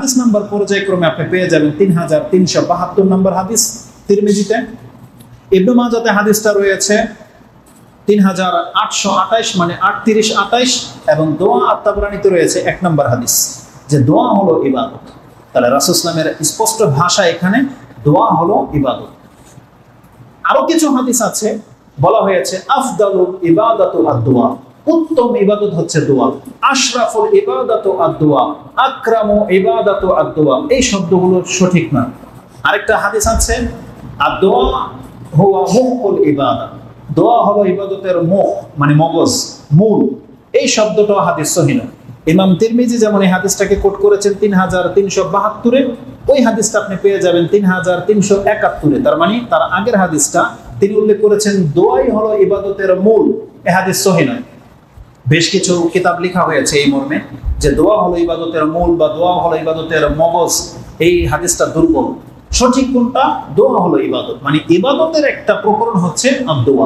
হাদিস নাম্বার পর্যায়ক্রমে আপনি পেয়ে যাবেন 3372 নম্বর হাদিস তিরমিজিতে। ইবনে মাজাতে হাদিসটা রয়েছে 3828 মানে 3828, এবং দোয়া আত-তাবরানীতে রয়েছে 1 নম্বর হাদিস, যে দোয়া হলো ইবাদত। তাহলে রাসূল সাল্লাল্লাহু আলাইহি ওয়াসাল্লামের স্পষ্ট ভাষা এখানে দোয়া হলো ইবাদত। আরো কিছু হাদিস আছে, বলা হয়েছে আফদালুল ইবাদাতু আদ-দুআ, উত্তম ইবাদত হচ্ছে দোয়া। আশরাফুল ইবাদাতু আদ-দুআ, আকরামু ইবাদাতু আদ-দুআ। এই শব্দগুলো সঠিক না। আরেকটা হাদিস আছে আদ-দুআ হুয়া মুখুল ইবাদা, দোয়া হলো ইবাদতের মুখ মানে মগজ, মূল। এই শব্দটা হাদিস সহিহ না। ইমাম তিরমিজি যেমন এই হাদিসটাকে কোট করেছেন 3372-এ, ওই হাদিসটা আপনি পেয়ে যাবেন 3371-এ। তার মানে তার আগের হাদিসটা তিনি উল্লেখ করেছেন দোয়াই হলো ইবাদতের মূল। এই হাদিস সহিহ নয়। বেশ কিছু কিতাব লেখা হয়েছে এই মর্মে যে দোয়া হলো ইবাদতের মূল বা দোয়া হলো ইবাদতের মগজ। এই হাদিসটা দুর্বল। সঠিক কোনটা? দোয়া হলো ইবাদত, মানে ইবাদতের একটা প্রকরণ হচ্ছে দোয়া।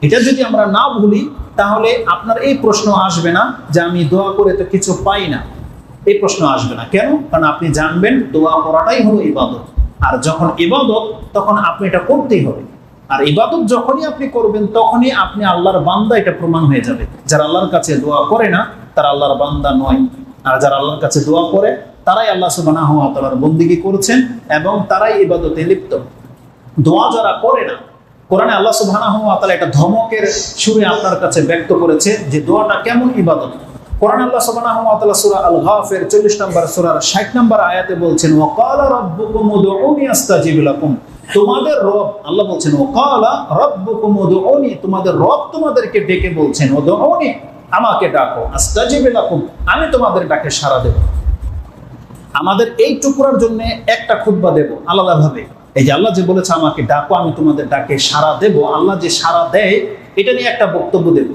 এটা যদি আমরা না ভুলি তাহলে আপনার এই প্রশ্ন আসবে না যে আমি দোয়া করে তো কিছু পাই না। এই প্রশ্ন আসবে না। কেন? কারণ আপনি জানবেন দোয়া করাটাই হলো ইবাদত। আর যখন ইবাদত তখন আপনি এটা করতেই হবে। আর ইবাদত যখনই আপনি করবেন তখনই আপনি আল্লাহর বান্দা, এটা প্রমাণ হয়ে যাবে। যারা আল্লাহর কাছে দোয়া করে না তারা আল্লাহর বান্দা নয়। আর যারা আল্লাহর কাছে দোয়া করে তারাই আল্লাহ সুবহানাহু ওয়া তাআলার বন্দেগী করছেন এবং তারাই ইবাদতে লিপ্ত। দোয়া যারা করে না, কোরআনে আল্লাহ সুবহানাহু ওয়া তাআলা এটা ধমকের সুরে আপনার কাছে ব্যক্ত করেছে যে দোয়াটা কেমন ইবাদত। কোরআন আল্লাহ সুবহানাহু ওয়া তাআলা সূরা আল-গাফির 40 নম্বর সূরার 60 নম্বর আয়াতে বলছেন ওয়া ক্বালা রাব্বুকুম উদউনি আস্তাজিব লাকুম, তোমাদের রব আল্লাহ বলছেন ওয়া ক্বালা রাব্বুকুম উদউনি, তোমাদের রব তোমাদেরকে ডেকে বলছেন উদউনি, আমাকে ডাকো, আস্তাজিব লাকুম, আমি তোমাদের ডাকে সাড়া দেব। আমাদের এই টুকরার জন্য একটা খুতবা দেব আলাদাভাবে। এই যে আল্লাহ যে বলেছে আমাকে ডাকো, আমি তোমাদের ডাকে সাড়া দেব, আল্লাহ যে সাড়া দেয় এটা নিয়ে একটা বক্তব্য দেব।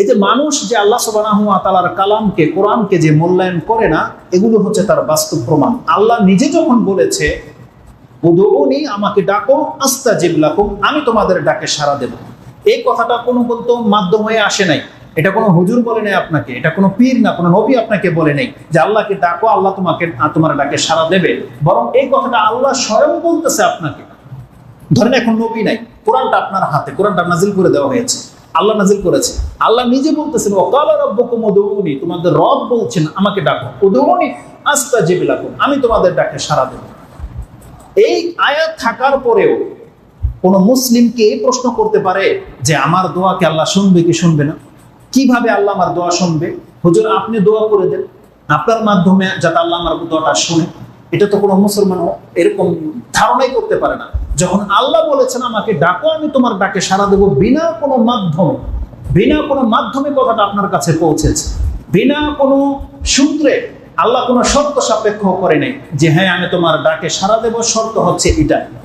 এই যে মানুষ যে আল্লাহ সুবহানাহু ওয়া তাআলার কালামকে, কোরআনকে যে মূল্যায়ন করে না, এগুলো হচ্ছে তার বাস্তব প্রমাণ। আল্লাহ নিজে যখন বলেছে উদউনি, আমাকে ডাকো, আস্তাজিব লাকুম, আমি তোমাদের ডাকে সাড়া দেব, এই কথাটা কোনো বলতো মাধ্যম হয়ে আসে নাই। এটা কোনো হুজুর বলে নাই আপনাকে, এটা কোনো পীর না, কোনো নবী আপনাকে বলে নেই যে আল্লাহকে ডাকো, আল্লাহ তোমার ডাকে সাড়া দেবে। বরং এই কথাটা আল্লাহ স্বয়ং বলতেছে আপনাকে। ধরেন এখন নবী নাই, কোরআনটা আপনার হাতে, কোরআনটা নাজিল করে দেওয়া হয়েছে, আল্লাহ নাজিল করেছে। আল্লাহ নিজে বলতেছেন ওয়া ক্বালা রাব্বুকুম উদউনি, তোমাদের রব বলছেন আমাকে ডাকো, উদউনি আস্তাজিব লাকুম, আমি তোমাদের ডাকে সাড়া দেব। এই আয়াত থাকার পরেও কোন মুসলিমকে এই প্রশ্ন করতে পারে যে আমার দোয়াকে আল্লাহ শুনবে কি শুনবে না? কিভাবে আল্লাহ আমার দোয়া শুনবে? হুজুর আপনি দোয়া করে দেন আপনার মাধ্যমে যাতে আল্লাহ আমার দোয়াটা শুনে। এটা তো কোনো মুসলমান এরকম ধারণাই করতে পারে না। যখন আল্লাহ বলেছেন আমাকে ডাকো, আমি তোমার ডাকে সাড়া দেবো, বিনা কোনো মাধ্যমে কথাটা আপনার কাছে পৌঁছেছে, বিনা কোনো সূত্রে। আল্লাহ কোনো শর্ত সাপেক্ষ করে নেই যে হ্যাঁ আমি তোমার ডাকে সাড়া দেবো, শর্ত হচ্ছে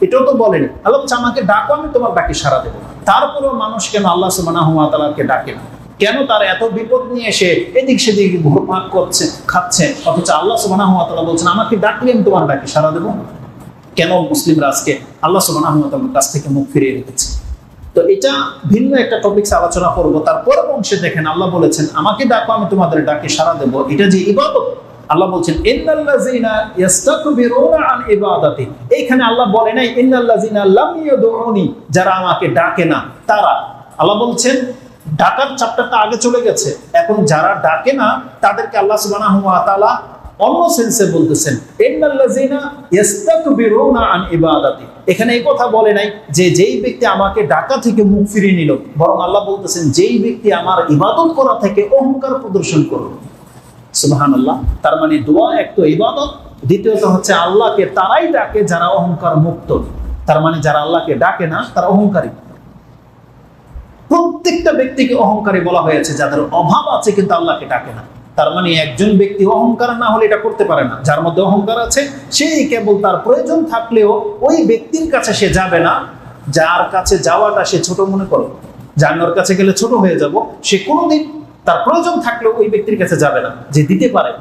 এটাও তো বলেনি। আল্লাহ বলছে আমাকে ডাকো, আমি তোমার ডাকে সাড়া দেবো। তারপরেও মানুষ কেন আল্লাহ সুবহানাহু ওয়া তাআলাকে ডাকে না? কেন তার এত বিপদ নিয়ে এসে এদিক সেদিক ঘুরপাক খাচ্ছে, অথচ আল্লাহ সুবহানাহু ওয়া তাআলা বলছেন আমাকে ডাকলে আমি তোমার ডাকে সাড়া দেবো? কেন মুসলিমরা আজকে আল্লাহ সুবহানাহু ওয়া তাআলার কাছ থেকে মুখ ফিরিয়ে রেখেছে? তো এটা ভিন্ন একটা টপিকস আলোচনা করবো। তারপরের অংশে দেখেন আল্লাহ বলেছেন আমাকে ডাকো, আমি তোমাদের ডাকে সাড়া দেবো। এটা যে ইবাদত, আল্লাহ বলছেন ইন্নাল্লাযীনা ইস্তাকবিরুনা আন ইবাদাতি। এইখানে আল্লাহ বলে নাই ইন্নাল্লাযীনা লাম ইয়াদউনি, যারা আমাকে ডাকে না তারা। আল্লাহ বলছেন ডাকার চ্যাপ্টারটা আগে চলে গেছে, এখন যারা ডাকে না তাদেরকে আল্লাহ সুবহানাহু ওয়া তাআলা অন্য সেন্সে বলতেছেন ইন্নাল্লাযীনা ইস্তাকবিরুনা আন ইবাদাতি। এখানে এই কথা বলে নাই যে যেই ব্যক্তি আমাকে ডাকা থেকে মুখ ফিরিয়ে নিল, বরং আল্লাহ বলতেছেন যেই ব্যক্তি আমার ইবাদত করা থেকে অহংকার প্রদর্শন করলো। সুবহানাল্লাহ। তার মানে দোয়া এক তো ইবাদত, দ্বিতীয়ত হচ্ছে আল্লাহকে তারাই ডাকে যারা অহংকার মুক্ত। তার মানে যারা আল্লাহকে ডাকে না তারা অহংকারী। প্রত্যেকটা ব্যক্তিকে অহংকারী বলা হয়েছে যাদের অভাব আছে কিন্তু আল্লাহকে ডাকে না। তার মানে একজন ব্যক্তি অহংকার না হলে এটা করতে পারে না। যার মধ্যে অহংকার আছে সেই কেবল তার প্রয়োজন থাকলেও ওই ব্যক্তির কাছে সে যাবে না যার কাছে যাওয়াটা সে ছোট মনে করে। জানোর কাছে গেলে ছোট হয়ে যাব, সে কোনোদিন তার প্রয়োজন থাকলেও ওই ব্যক্তির কাছে যাবে না যে দিতে পারে।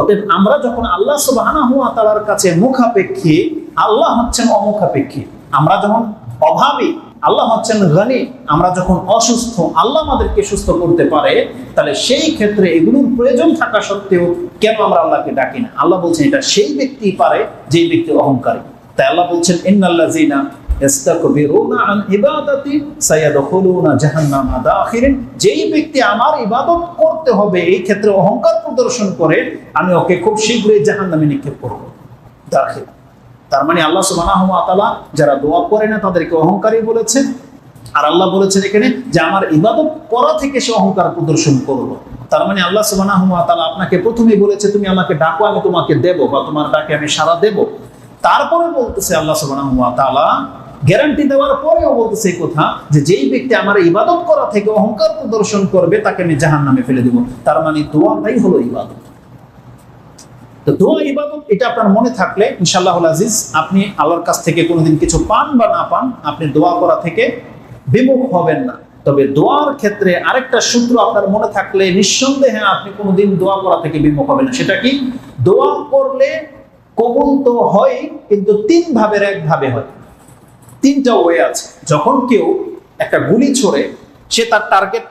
অতএব আমরা যখন আল্লাহ সুবহানাহু ওয়া তাআলার কাছে মুখাপেক্ষী, আল্লাহ হচ্ছেন অমুখাপেক্ষী। আমরা যখন অভাবী, আল্লাহ হচ্ছেন গনি। আমরা যখন অসুস্থ, আল্লাহ আমাদেরকে সুস্থ করতে পারে, তাহলে সেই ক্ষেত্রে এগুলোর প্রয়োজন থাকা সত্ত্বেও কেন আমরা আল্লাহকে ডাকি না? আল্লাহ বলছেন এটা সেই ব্যক্তি পারে যেই ব্যক্তি অহংকারী। তাই আল্লাহ বলছেন ইন্নাল্লাযীনা ইস্তাকবিরুনা আন ইবাদাতি সায়াদখুলুনা জাহান্নামা দাখিরিন, যেই ব্যক্তি আমার ইবাদত করতে হবে এই ক্ষেত্রে অহংকার প্রদর্শন করে, আমি ওকে খুব শীঘ্রই জাহান্নামে নিক্ষেপ করব। দাখিল, তার মানে আল্লাহ সুবহানাহু ওয়া তাআলা যারা দোয়া করে না তাদেরকে অহংকারী বলেছেন। আর আল্লাহ বলেছেন এখানে যে আমার ইবাদত করা থেকে সে অহংকার প্রদর্শন করলো। তার মানে আল্লাহ সুবহানাহু ওয়া তাআলা আপনাকে প্রথমেই বলেছে তুমি আমাকে ডাকো, আমি তোমাকে দেব, বা তোমার ডাকে আমি সাড়া দেব। তারপরে বলতেছে আল্লাহ সুবহানাহু ওয়া তাআলা, গ্যারান্টি দেওয়ার পরেও বলতেছে এই কথা যে যেই ব্যক্তি আমার ইবাদত করা থেকে অহংকার প্রদর্শন করবে তাকে আমি জাহান্নামে ফেলে দেব। তার মানে দোয়াটাই হলো ইবাদত। তো দোয়া ইবাদত, এটা আপনার মনে থাকলে ইনশাআল্লাহুল আজিজ আপনি আল্লাহর কাছ থেকে কোনোদিন কিছু পান বা না পান, আপনি দোয়া করা থেকে বিমুখ হবেন না। তবে দোয়ার ক্ষেত্রে আরেকটা সূত্র আপনার মনে থাকলে নিঃসন্দেহে আপনি কোনোদিন দোয়া করা থেকে বিমুখ হবেন না। সেটা কি? দোয়া করলে কবুল তো হয়, কিন্তু তিন ভাবের এক ভাবে হয়। তিনটা ওয়ে আছে। যখন কেউ একটা গুলি ছোড়ে, সে তার টার্গেট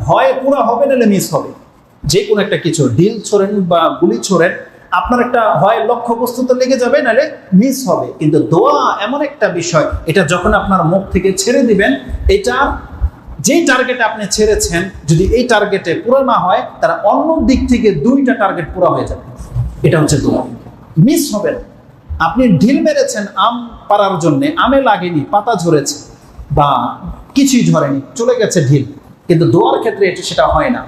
হয় পুরো হবে, নাহলে মিস হবে। যে কোনো একটা কিছু ঢিল ছোড়েন বা গুলি ছোড়েন, আপনার একটা হয় লক্ষ্যবস্তুতে লেগে যাবে, নাহলে মিস হবে। কিন্তু দোয়া এমন একটা বিষয়, এটা যখন আপনার মুখ থেকে ছেড়ে দিবেন, এটার যে টার্গেটে আপনি ছেড়েছেন যদি এই টার্গেটে পুরো না হয়, তারা অন্য দিক থেকে দুইটা টার্গেট পুরো হয়ে যাবে। এটা হচ্ছে দোয়া, মিস হবে না। আপনি ঢিল মেরেছেন আম পাড়ার জন্য, আমে লাগেনি, পাতা ঝরেছে বা কিছুই ঝরেনি, চলে গেছে ঢিল। কিন্তু দোয়ার ক্ষেত্রে এটা সেটা হয় না।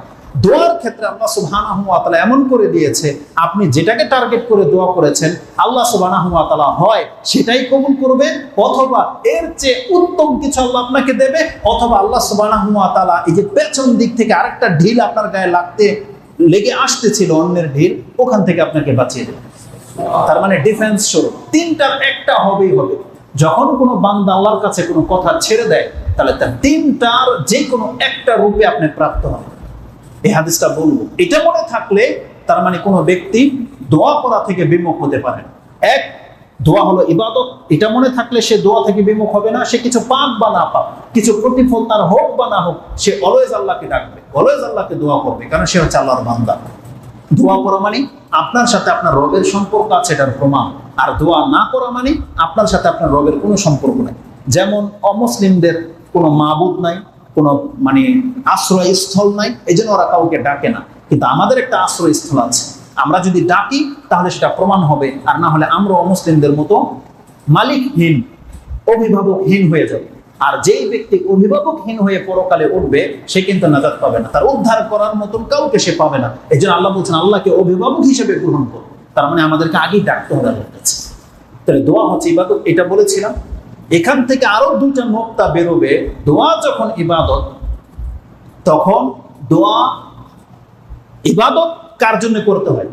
দোয়ার ক্ষেত্রে আল্লাহ সুবহানাহু ওয়া তাআলা এমন করে দিয়েছে, আপনি যেটাকে টার্গেট করে দোয়া করেছেন আল্লাহ সুবহানাহু ওয়া তাআলা হয় সেটাই কবুল করবে, অথবা এর চেয়ে উত্তম কিছু আল্লাহ আপনাকে দেবে, অথবা আল্লাহ সুবহানাহু ওয়া তাআলা এই যে পেছন দিক থেকে আরেকটা ঢিল আপনার গায়ে লেগে আসতেছিল, অন্যের ঢিল, ওখান থেকে আপনাকে বাঁচিয়ে দেবে। তার মানে ডিফেন্স শুরু, তিনটার একটা হবেই হবে। যখন কোনো বান্দা আল্লাহর কাছে কোনো কথা ছেড়ে দেয়, তাহলে তার তিনটার যে কোনো একটা রূপে আপনি প্রাপ্ত হন। এই হাদিসটা বলবো, এটা মনে থাকলে তার মানে কোনো ব্যক্তি দোয়া করা থেকে বিমুখ হতে পারে। এক, দোয়া হলো ইবাদত, এটা মনে থাকলে সে দোয়া থেকে বিমুখ হবে না। সে কিছু পাক বা না পাক, কিছু প্রতিফল তার হোক বা না হোক, সে অলওয়েজ আল্লাহকে ডাকবে, অলওয়েজ আল্লাহকে দোয়া করবে, কারণ সে হচ্ছে আল্লাহর বান্দা। দোয়া করা মানে আপনার সাথে আপনার রবের সম্পর্ক আছে, এটার প্রমাণ। আর দোয়া না করা মানে আপনার সাথে আপনার রবের কোনো সম্পর্ক নাই। যেমন অমুসলিমদের কোনো মাবুদ নাই, কোনো মানে আশ্রয়স্থল নাই, এই জন্য ওরা কাউকে ডাকে না। কিন্তু আমাদের একটা আশ্রয়স্থল আছে, আমরা যদি ডাকি তাহলে সেটা প্রমাণ হবে, আর না হলে আমরা অমুসলিমদের মতো মালিকহীন, অভিভাবকহীন হয়ে যাবে। আর যেই ব্যক্তি অভিভাবকহীন হয়ে পরকালে উঠবে, সে কিন্তু নাজাত পাবে না, তার উদ্ধার করার মতন কাউকে সে পাবে না। এই জন্য আল্লাহ বলছেন আল্লাহকে অভিভাবক হিসেবে গ্রহণ করো। তার মানে আমাদেরকে আগেই ডাকতে হবে আল্লাহর কাছে। তাহলে দোয়া হচ্ছে ইবাদত, এটা বলেছিলাম। এখান থেকে আরো দুইটা নোক্তা বেরোবে। দোয়া যখন ইবাদত, তখন দোয়া ইবাদত কার জন্য করতে হয়?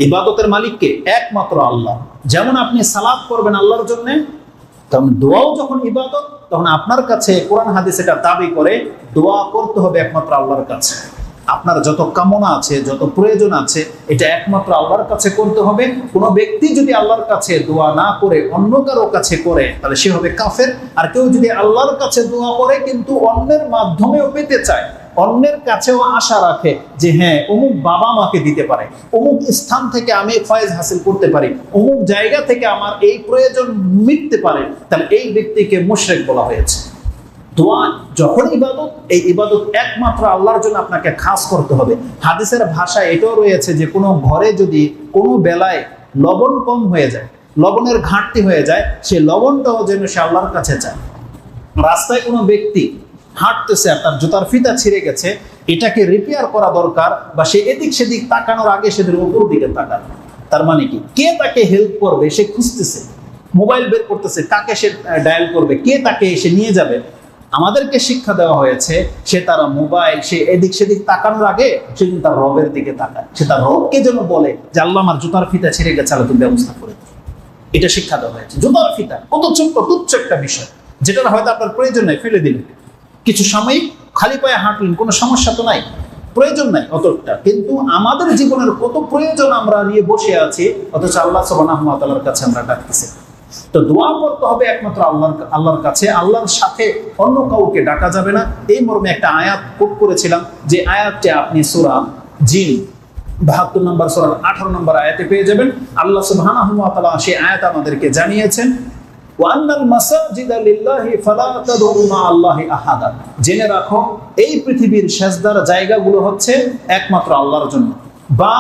ইবাদতের মালিককে একমাত্র আল্লাহ। যেমন আপনি সালাত করবেন আল্লাহর জন্য, তখন দোয়াও যখন ইবাদত, তখন আপনার কাছে কোরআন হাদিস এটা দাবি করে দোয়া করতে হবে একমাত্র আল্লাহর কাছে। আপনার যত কামনা আছে, যত প্রয়োজন আছে, এটা একমাত্র আল্লাহর কাছে করতে হবে। কোনো ব্যক্তি যদি আল্লাহর কাছে দোয়া না করে অন্য কারো কাছে করে, তাহলে সে হবে কাফের। আর কেউ যদি আল্লাহর কাছে দোয়া করে কিন্তু অন্যের মাধ্যমেও পেতে চায়, অন্যের কাছেও আশা রাখে যে হ্যাঁ অমুক বাবা মাকে দিতে পারে, অমুক স্থান থেকে আমি ফয়েজ হাসিল করতে পারি, অমুক জায়গা থেকে আমার এই প্রয়োজন মিটতে পারে, তাহলে এই ব্যক্তিকে মুশরিক বলা হয়েছে। দোয়া যখন ইবাদত, এই ইবাদত একমাত্র আল্লাহর জন্য আপনাকে খাস করতে হবে। হাদিসের ভাষায় এটাও রয়েছে যে কোনো ঘরে যদি কোনো বেলায় লবণ কম হয়ে যায়, লবণের ঘাটতি হয়ে যায়, সেই লবণটাও যেন সে আল্লাহর কাছে চায়। রাস্তায় কোনো ব্যক্তি হাঁটতেছে আর তার জুতার ফিতা ছিঁড়ে গেছে, এটাকে রিপেয়ার করা দরকার, বা সে এদিক সেদিক তাকানোর আগে সেদের উপর দিকে তাকান। তার মানে কি, কে তাকে হেল্প করবে সে খুঁজতেছে, মোবাইল বের করতেছে, কাকে সে ডায়াল করবে, কে তাকে এসে নিয়ে যাবে। আমাদেরকে শিক্ষা দেওয়া হয়েছে সে তার মোবাইল, সে এদিক সেদিক তাকানোর আগে সে কিন্তু তার রবের দিকে তাকায়। সে তার রবকে যেন বলে যে আল্লাহ আমার জুতার ফিতা ছিঁড়ে গেছে, তুমি ব্যবস্থা করে দাও। এটা শিক্ষা দেওয়া হয়েছে। জুতার ফিতা কত ছোট্ট তুচ্ছ একটা বিষয়, যেটার হয়তো আপনার প্রয়োজন নাই, ফেলে দিলেন, কিছু সাময়িক খালি পায়ে হাঁটলেন, কোনো সমস্যা তো নাই, প্রয়োজন নাই অতটা। কিন্তু আমাদের জীবনের কত প্রয়োজন আমরা নিয়ে বসে আছি, অথচ আল্লাহ সুবহানাহু ওয়া তাআলার কাছে আমরা ডাকতেছি। তো দোয়া করতে হবে একমাত্র আল্লাহর কাছে, আল্লাহর সাথে অন্য কাউকে ডাকা যাবে না। এই মর্মে একটা আয়াত কোট করেছিলাম, যে আয়াতটি আপনি সূরা জিন 72 নম্বর সূরার 18 নম্বর আয়াতে পেয়ে যাবেন। আল্লাহ সুবহানাহু ওয়া তাআলা সেই আয়াত আমাদেরকে জানিয়েছেন, ওয়ান্নাল মাসাজিদা লিল্লাহি ফালা তাদউ মা আল্লাহি আহাদা। জেনে রাখো এই পৃথিবীর সেজদার জায়গাগুলো হচ্ছে একমাত্র আল্লাহর জন্য। বা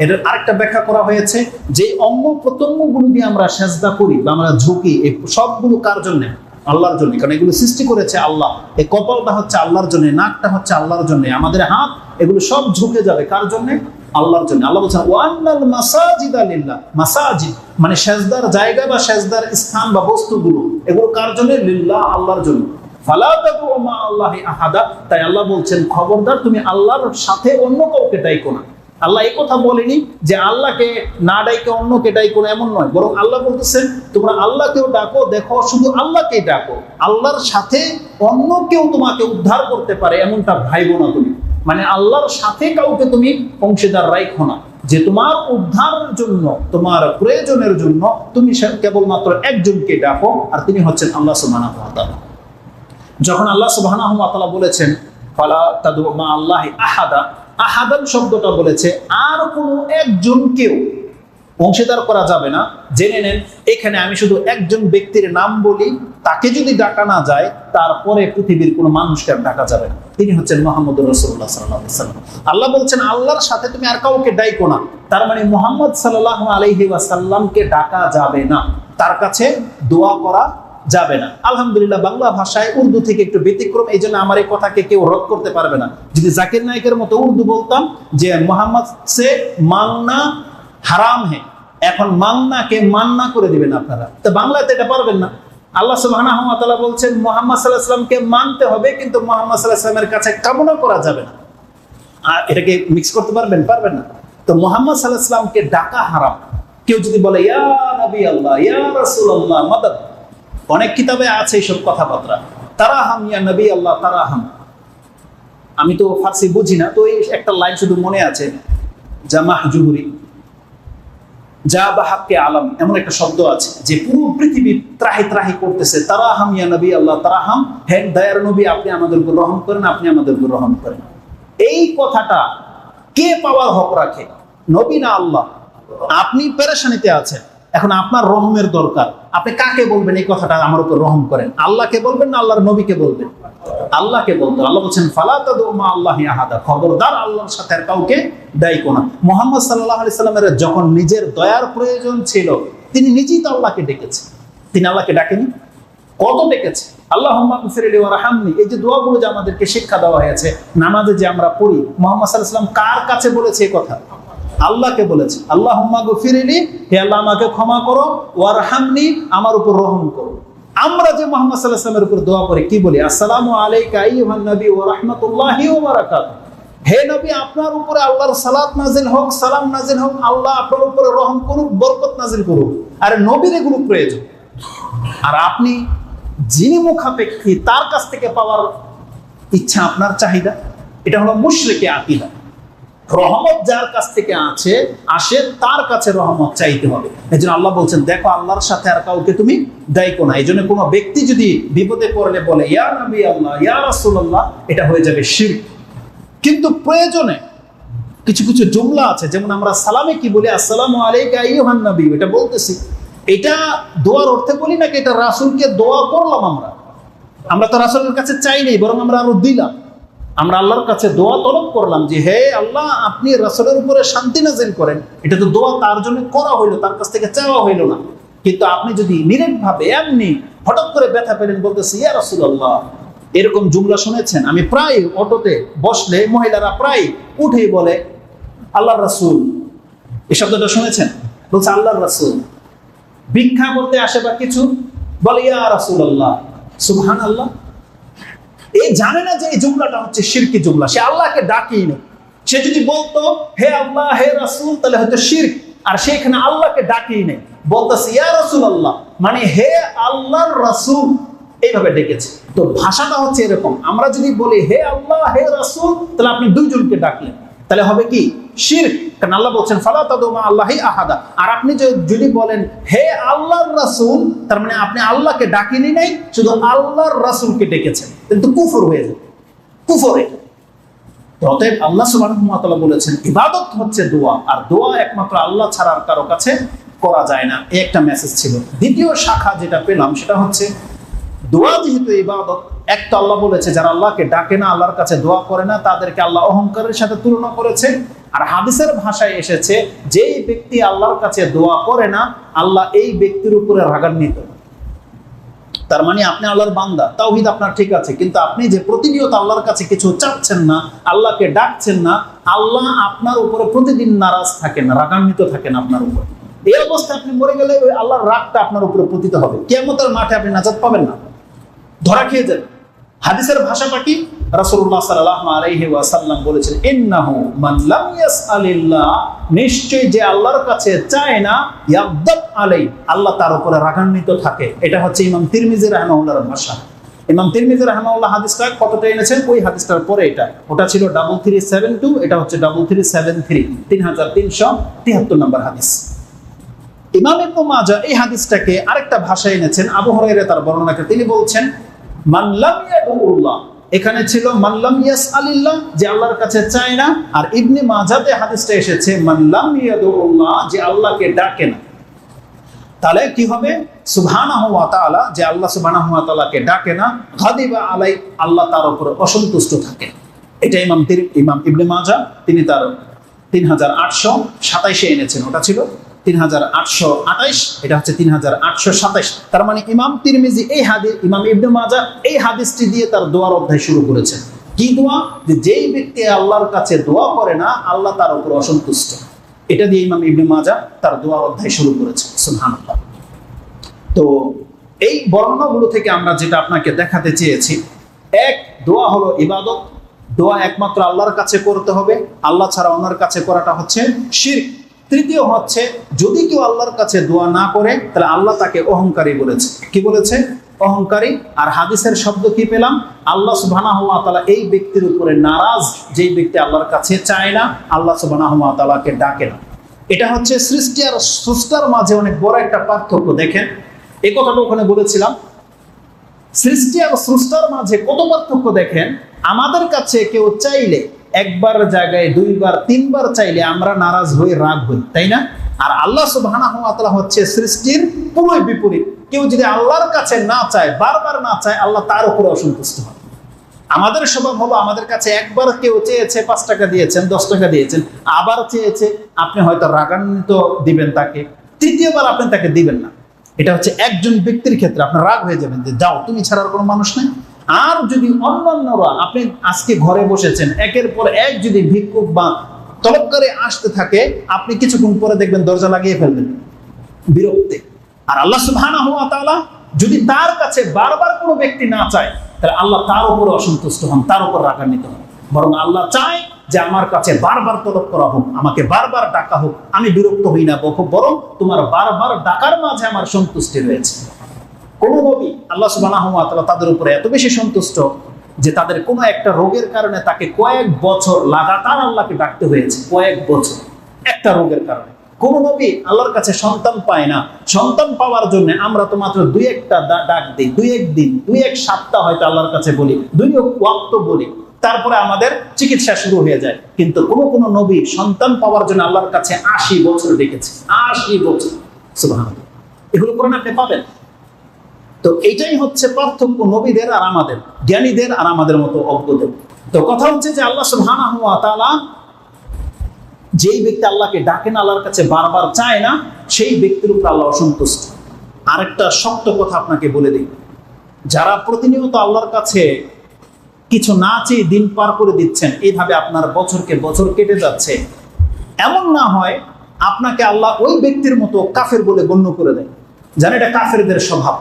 এর আরেকটা ব্যাখ্যা করা হয়েছে, যে অঙ্গ প্রত্যঙ্গগুলো দিয়ে আমরা সেজদা করি বা আমরা ঝুঁকি, এই সবগুলো কার জন্য? আল্লাহর জন্য। কারণ এগুলো সৃষ্টি করেছে আল্লাহ। এই কপালটা হচ্ছে আল্লাহর জন্য, নাকটা হচ্ছে আল্লাহর জন্য, আমাদের হাত, এগুলো সব ঝুঁকে যাবে কার জন্য? আল্লাহর জন্য। আল্লাহ বলছেন ওয়ান্নাল মাসাজিদা লিল্লাহ, মাসাজিদ মানে সেজদার জায়গা বা সেজদার স্থান বা বস্তুগুলো, এগুলো কার জন্য? লিল্লাহ, আল্লাহর জন্য। ফালা তাদউ মা আল্লাহি আহাদা, তাই আল্লাহ বলছেন খবরদার তুমি আল্লাহর সাথে অন্য কাউকে ডাইকো না। আল্লাহ এই কথা বলেনি যে আল্লাহকে না ডাইকে অন্যকে ডাইকো না, এমন নয়। বরং আল্লাহ বলতেছেন তোমরা আল্লাহকেও ডাকো, দেখো শুধু আল্লাহকেই ডাকো, আল্লাহর সাথে অন্য কেউ তোমাকে উদ্ধার করতে পারে এমনটা ভাইবো না তুমি। মানে আল্লাহর সাথে কাউকে তুমি অংশীদার রাখো না, যে তোমার উদ্ধারের জন্য, তোমার প্রয়োজনের জন্য তুমি কেবলমাত্র একজনকে ডাকো, আর তিনি হচ্ছেন আল্লাহ সুবহানাহু ওয়া তাআলা। যখন আল্লাহ সুবহানাহু ওয়া তাআলা বলেছেন ফালা তাদউ মা আল্লাহি আহাদা, আহাদান শব্দটা বলেছে আর কোনো একজনকেও অংশীদার করা যাবে না। জেনে নেন এখানে আমি শুধু একজন ব্যক্তির নাম বলি, তাকে যদি ডাকা না যায় তারপরে পৃথিবীর কোনো মানুষকে আর ডাকা যাবে না। তিনি হচ্ছেন মুহাম্মদুর রাসূলুল্লাহ সাল্লাল্লাহু আলাইহি ওয়াসাল্লাম। আল্লাহ বলছেন আল্লাহর সাথে তুমি আর কাউকে ডাইকো না, তার মানে মুহাম্মদ সাল্লাল্লাহু আলাইহি ওয়াসাল্লামকে ডাকা যাবে না, তার কাছে দোয়া করা যাবে না। আলহামদুলিল্লাহ বাংলা ভাষায় উর্দু থেকে একটু ব্যতিক্রম, এই জন্য আমার এই কথাকে কেউ রদ করতে পারবে না। যদি জাকির নায়কের মতো উর্দু বলতাম যে মোহাম্মদ সে মাংনা হারাম হে, এখন মাংনাকে মান্না করে দিবেন আপনারা, তো বাংলাতে এটা পারবেন না। আল্লাহ সুবহানাহু ওয়া তাআলা বলছেন মুহাম্মদ সাল্লাল্লাহু আলাইহি ওয়াসাল্লামকে মানতে হবে, কিন্তু মুহাম্মদ সাল্লাল্লাহু আলাইহি ওয়াসাল্লামের কাছে কামনা করা যাবে না। আর এটাকে মিক্স করতে পারবেন? পারবেন না। তো মুহাম্মদ সাল্লাল্লাহু আলাইহি ওয়াসাল্লামকে ডাকা হারাম। কেউ যদি বলে ইয়া নবী আল্লাহ, ইয়া রাসূলুল্লাহ, মাদাদ, অনেক কিতাবে আছে এইসব কথাবার্তা, তারাহাম ইয়া নবী আল্লাহ তারাহাম। আমি তো ফার্সি বুঝি না, তো এই একটা লাইন শুধু মনে আছে, জামাহ জুহুরি যা বাহাক্কে আলম, এমন একটা শব্দ আছে যে পুরো পৃথিবী ত্রাহি ত্রাহি করতেছে, তারাহাম ইয়া নবী আল্লাহ তারাহাম, হে দয়ার নবী আপনি আমাদের উপর রহম করেন, আপনি আমাদের উপর রহম করেন। এই কথাটা কে পাওয়ার হক রাখে? নবী না আল্লাহ? আপনি পেরেশানিতে আছেন, এখন আপনার রহমের দরকার, আপনি কাকে বলবেন এই কথাটা আমার উপর রহম করেন? আল্লাহকে বলবেন না আল্লাহর নবীকে বলবেন? আল্লাহকে বলতে। আল্লাহ বলছেন ফালা তাদউ মা আল্লাহি আহাদা, খবরদার আল্লাহর সাথে আর কাউকে ডাইকো না। মুহাম্মদ সাল্লাল্লাহু আলাইহি সাল্লামের যখন নিজের দয়ার প্রয়োজন ছিল, তিনি নিজেই তো আল্লাহকে ডেকেছেন, তিনি আল্লাহকে ডাকেনি? কত ডেকেছে, আল্লাহুম্মা গফিরলি ওয়ারহামনি, এই যে দোয়াগুলো যে আমাদেরকে শিক্ষা দেওয়া হয়েছে নামাজে যে আমরা পড়ি, মুহাম্মদ সাল্লাল্লাহু আলাইহি সাল্লাম কার কাছে বলেছে এই কথা? আল্লাহকে বলেছে। আল্লাহুম্মা গফিরলি, হে আল্লাহ আমাকে ক্ষমা করো, ওয়ারহামনি আমার উপর রহম করো। আমরা যে মুহাম্মদ সাল্লাল্লাহু আলাইহি ওয়াসাল্লামের উপর দোয়া করে কি বলি? আসসালামু আলাইকা আইয়ুহান নবী ওয়া রাহমাতুল্লাহি ওয়া বারাকাতুহু, হে নবী আপনার উপরে আল্লাহর সালাত নাজিল হোক, সালাম নাজিল হোক, আল্লাহ আপনার উপরে রহম করুক, বরকত নাজিল করুক। আরে নবীর এগুলো প্রয়োজন, আর আপনি যিনি মুখাপেক্ষী তার কাছ থেকে পাওয়ার ইচ্ছা আপনার চাহিদা, এটা হলো মুশরিকি আকীদা। রহমত যার কাছ থেকে আসে তার কাছে রহমত চাইতে হবে। এজন্য আল্লাহ বলছেন দেখো আল্লাহর সাথে আর কাউকে তুমি ডাইকো না। এইজন্য কোনো ব্যক্তি যদি বিপদে পড়লে বলে ইয়া নবী আল্লাহ, ইয়া রাসূলুল্লাহ, এটা হয়ে যাবে শিরক। কিন্তু প্রয়োজনে কিছু কিছু জুমলা আছে, যেমন আমরা সালামে কি বলি? আসসালামু আলাইকা আইয়ুহান নবী, এটা বলতেছি, এটা দোয়ার অর্থে বলি নাকি এটা রাসূলকে দোয়া করলাম? আমরা তো রাসূলের কাছে চাই নাই, বরং আমরা আরো দিলাম। আমরা আল্লাহর কাছে দোয়া তলব করলাম যে হে আল্লাহ আপনি রাসূলের উপরে শান্তি নাযিল করেন। এটা তো দোয়া তার জন্য করা হইলো, তার কাছ থেকে চাওয়া হইলো না। কিন্তু আপনি যদি নিরেট ভাবে এমনি হঠাৎ করে ব্যথা পেলেন, বলতেছি ইয়া রাসূলুল্লাহ, এরকম জুমলা শুনেছেন? আমি প্রায় অটোতে বসলে মহিলারা প্রায় উঠেই বলে আল্লাহর রাসূল, এই শব্দটা শুনেছেন? বলছে আল্লাহর রাসূল। ভিক্ষা করতে আসে বা কিছু বলে ইয়া রাসূলুল্লাহ, সুবহানাল্লাহ। এই জানে না যে এই জুমলাটা হচ্ছে শিরকি জুমলা, সে আল্লাহকে ডাকেই না। সে যদি বলতো হে আল্লাহ হে রাসূল, তাহলে হয়তো শিরক। আর সে এখানে আল্লাহকে ডাকেই নেই, বলতেছে ইয়া রাসূলুল্লাহ, মানে হে আল্লাহর রাসূল, এইভাবে ডেকেছে। তো ভাষাটা হচ্ছে এরকম। আমরা যদি বলি হে আল্লাহ হে রাসূল, তাহলে আপনি দুইজনকে ডাকলেন, তাহলে হবে কি শিরক। কারণ আল্লাহ বলছেন ফালা তাদউ মা আল্লাহি আহাদা। আর আপনি যদি বলেন হে আল্লাহর রাসূল, তার মানে আপনি আল্লাহকে ডাকেনি নাই, শুধু আল্লাহর রাসূলকে ডেকেছেন, কিন্তু কুফর হয়ে যাবে, কুফরে। অতএব আল্লাহ সুবহানাহু ওয়া তাআলা বলেছেন ইবাদত হচ্ছে দোয়া, আর দোয়া একমাত্র আল্লাহ ছাড়া আর কারো কাছে করা যায় না। এই একটা মেসেজ ছিল। দ্বিতীয় শাখা যেটা পেলাম সেটা হচ্ছে দোয়া যেহেতু ইবাদত, এক তো আল্লাহ বলেছে যারা আল্লাহকে ডাকে না, আল্লাহর কাছে দোয়া করে না, তাদেরকে আল্লাহ অহংকারের সাথে তুলনা করেছে। আর হাদিসের ভাষায় এসেছে যেই ব্যক্তি আল্লাহর কাছে দোয়া করে না, আল্লাহ এই ব্যক্তির উপরে রাগান্বিত। তার মানে আপনি আল্লাহর বান্দা, তাওহীদ আপনার ঠিক আছে, কিন্তু আপনি যে প্রতিনিয়ত আল্লাহর কাছে কিছু চাচ্ছেন না, আল্লাহকে ডাকছেন না, আল্লাহ আপনার উপরে প্রতিদিন নারাজ থাকেন, রাগান্বিত থাকেন আপনার উপর। এই অবস্থায় আপনি মরে গেলে ওই আল্লাহর রাগটা আপনার উপরে পতিত হবে। কিয়ামতের মাঠে আপনি নাজাত পাবেন না, ধরা খেয়ে যাবেন। হাদিসের ভাষাটা কি? রাসূলুল্লাহ সাল্লাল্লাহু আলাইহি ওয়াসাল্লাম বলেছেন ইন্নাহু মান লাম ইয়াসআলিল্লাহ, নিশ্চয় যে আল্লাহর কাছে চায় না, ইয়াগদাব আলাই, আল্লাহ তার উপরে রাগান্বিত থাকে। এটা হচ্ছে ইমাম তিরমিজি রাহিমাহুল্লাহর ভাষা। ইমাম তিরমিজি রাহিমাহুল্লাহ হাদিসটা কতটা এনেছেন? ওই হাদিসটার পরে এটা, ওটা ছিল 3372, এটা হচ্ছে 3373, 3373 নম্বর হাদিস। ইমাম ইবনে মাজাহ এই হাদিসটাকে আরেকটা ভাষায় এনেছেন, আবু হুরায়রা তার বর্ণনাকে তিনি বলছেন মান লাম ইয়াদুল্লাহ, এখানে ছিল মান লাম ইয়াসআলিল্লাহ, যে আল্লাহর কাছে চায় না। আর ইবনে মাজাহতে হাদিসটা এসেছে মান লাম ইয়াদুল্লাহ, যে আল্লাহকে ডাকে না। তাহলে কি হবে? সুবহানাহু ওয়া তাআলা, যে আল্লাহ সুবহানাহু ওয়া তাআলাকে ডাকে না, গাদিবা আলাই, আল্লাহ তার উপরে অসন্তুষ্ট থাকে। এটা ইমাম ইবনে মাজাহ তিনি তার 3827 এনেছেন, ওটা ছিল 3828, এটা হচ্ছে 3827। তার মানে ইমাম তিরমিজি এই হাদিস, ইমাম ইবনে মাজাহ এই হাদিসটি দিয়ে তার দোয়ার অধ্যায় শুরু করেছেন। কি দোয়া? যে যেই ব্যক্তি আল্লাহর কাছে দোয়া করে না, আল্লাহ তার উপর অসন্তুষ্ট। এটা দিয়ে ইমাম ইবনে মাজাহ তার দোয়ার অধ্যায় শুরু করেছেন। সুবহানাল্লাহ। তো এই বর্ণনাগুলো থেকে আমরা যেটা আপনাকে দেখাতে চেয়েছি, এক, দোয়া হলো ইবাদত, দোয়া একমাত্র আল্লাহর কাছে করতে হবে, আল্লাহ ছাড়া অন্যের কাছে করাটা হচ্ছে শিরক। তৃতীয় হচ্ছে যদি কেউ আল্লাহর কাছে দোয়া না করে, তাহলে আল্লাহ তাকে অহংকারী বলেছে। কি বলেছে? অহংকারী। আর হাদিসের শব্দ কি পেলাম? আল্লাহ সুবহানাহু ওয়া তাআলা এই ব্যক্তির উপরে নারাজ, যেই ব্যক্তি আল্লাহর কাছে চায় না, আল্লাহ সুবহানাহু ওয়া তাআলাকে ডাকে না। এটা হচ্ছে সৃষ্টি আর স্রষ্টার মাঝে অনেক বড় একটা পার্থক্য। দেখেন, এই কথাটা ওখানে বলেছিলাম, সৃষ্টি আর স্রষ্টার মাঝে কত পার্থক্য। দেখেন, আমাদের কাছে কেউ চাইলে একবার জায়গায় দুইবার তিনবার চাইলে আমরা নারাজ হই, রাগ হই, তাই না? আর আল্লাহ সুবহানাহু ওয়া তাআলা হচ্ছে সৃষ্টির পুরোই বিপরীত। কেউ যদি আল্লাহর কাছে না চায়, বারবার না চায়, আল্লাহ তার উপরে অসন্তুষ্ট হয়। আমাদের স্বভাব হলো, আমাদের কাছে একবার কেউ চেয়েছে 5 টাকা দিয়েছেন, 10 টাকা দিয়েছেন, আবার চেয়েছে, আপনি হয়তো রাগান্বিত দিবেন তাকে, তৃতীয়বার আপনি তাকে দিবেন না। এটা হচ্ছে একজন ব্যক্তির ক্ষেত্রে আপনার রাগ হয়ে যাবেন যে যাও, তুমি ছাড়া আর কোনো মানুষ নেই। আর যদি অন্যান্যরা, আপনি আজকে ঘরে বসেছেন, একের পর এক যদি ভিক্ষুক বা তলবকারী আসতে থাকে, আপনি কিছুক্ষণ পরে দেখবেন দরজা লাগিয়ে ফেলবেন বিরক্তি। আর আল্লাহ সুবহানাহু ওয়া তাআলা যদি তার কাছে বারবার কোনো ব্যক্তি না চায়, তাহলে আল্লাহ তার উপর অসন্তুষ্ট হন, তার উপর রাগান্বিত হন। বরং আল্লাহ চায় যে আমার কাছে বারবার তলব করা হোক, আমাকে বারবার ডাকা হোক, আমি বিরক্ত হই না, বরং তোমার বারবার ডাকার মাঝে আমার সন্তুষ্টি রয়েছে। কোন নবী আল্লাহ সুবহানাহু ওয়া তাআলা তাদের উপরে এত বেশি সন্তুষ্ট যে তাদের কোনো একটা রোগের কারণে তাকে কয়েক বছর লাগাতার আল্লাহকে ডাকতে হয়েছে, কয়েক বছর একটা রোগের কারণে। কোন নবী আল্লাহর কাছে সন্তান পায় না, সন্তান পাওয়ার জন্য আমরা তো মাত্র 2-1টা ডাক দিই, 2-1 দিন, 2-1 সপ্তাহ হয়তো আল্লাহর কাছে বলি, 2 ওয়াক্ত বলি, তারপরে আমাদের চিকিৎসা শুরু হয়ে যায়। কিন্তু কোন নবী সন্তান পাওয়ার জন্য আল্লাহর কাছে 80 বছর ডেকেছে, 80 বছর। সুবহানাল্লাহ। এগুলো কোরআনে আপনি পাবেন। তো এইটাই হচ্ছে পার্থক্য নবীদের আর আমাদের, জ্ঞানীদের আর আমাদের মতো অজ্ঞদের। তো কথা হচ্ছে যে আল্লাহ সুবহানাহু ওয়া তাআলা, যেই ব্যক্তি আল্লাহকে ডাকে না, আল্লাহর কাছে বারবার চায় না, সেই ব্যক্তির উপর আল্লাহ অসন্তুষ্ট। আরেকটা শক্ত কথা আপনাকে বলে দিই, যারা প্রতিনিয়ত আল্লাহর কাছে কিছু না চেয়ে দিন পার করে দিচ্ছেন, এইভাবে আপনার বছরকে বছর কেটে যাচ্ছে, এমন না হয় আপনাকে আল্লাহ ওই ব্যক্তির মতো কাফের বলে গণ্য করে দেয়। জানেন, এটা কাফেরদের স্বভাব,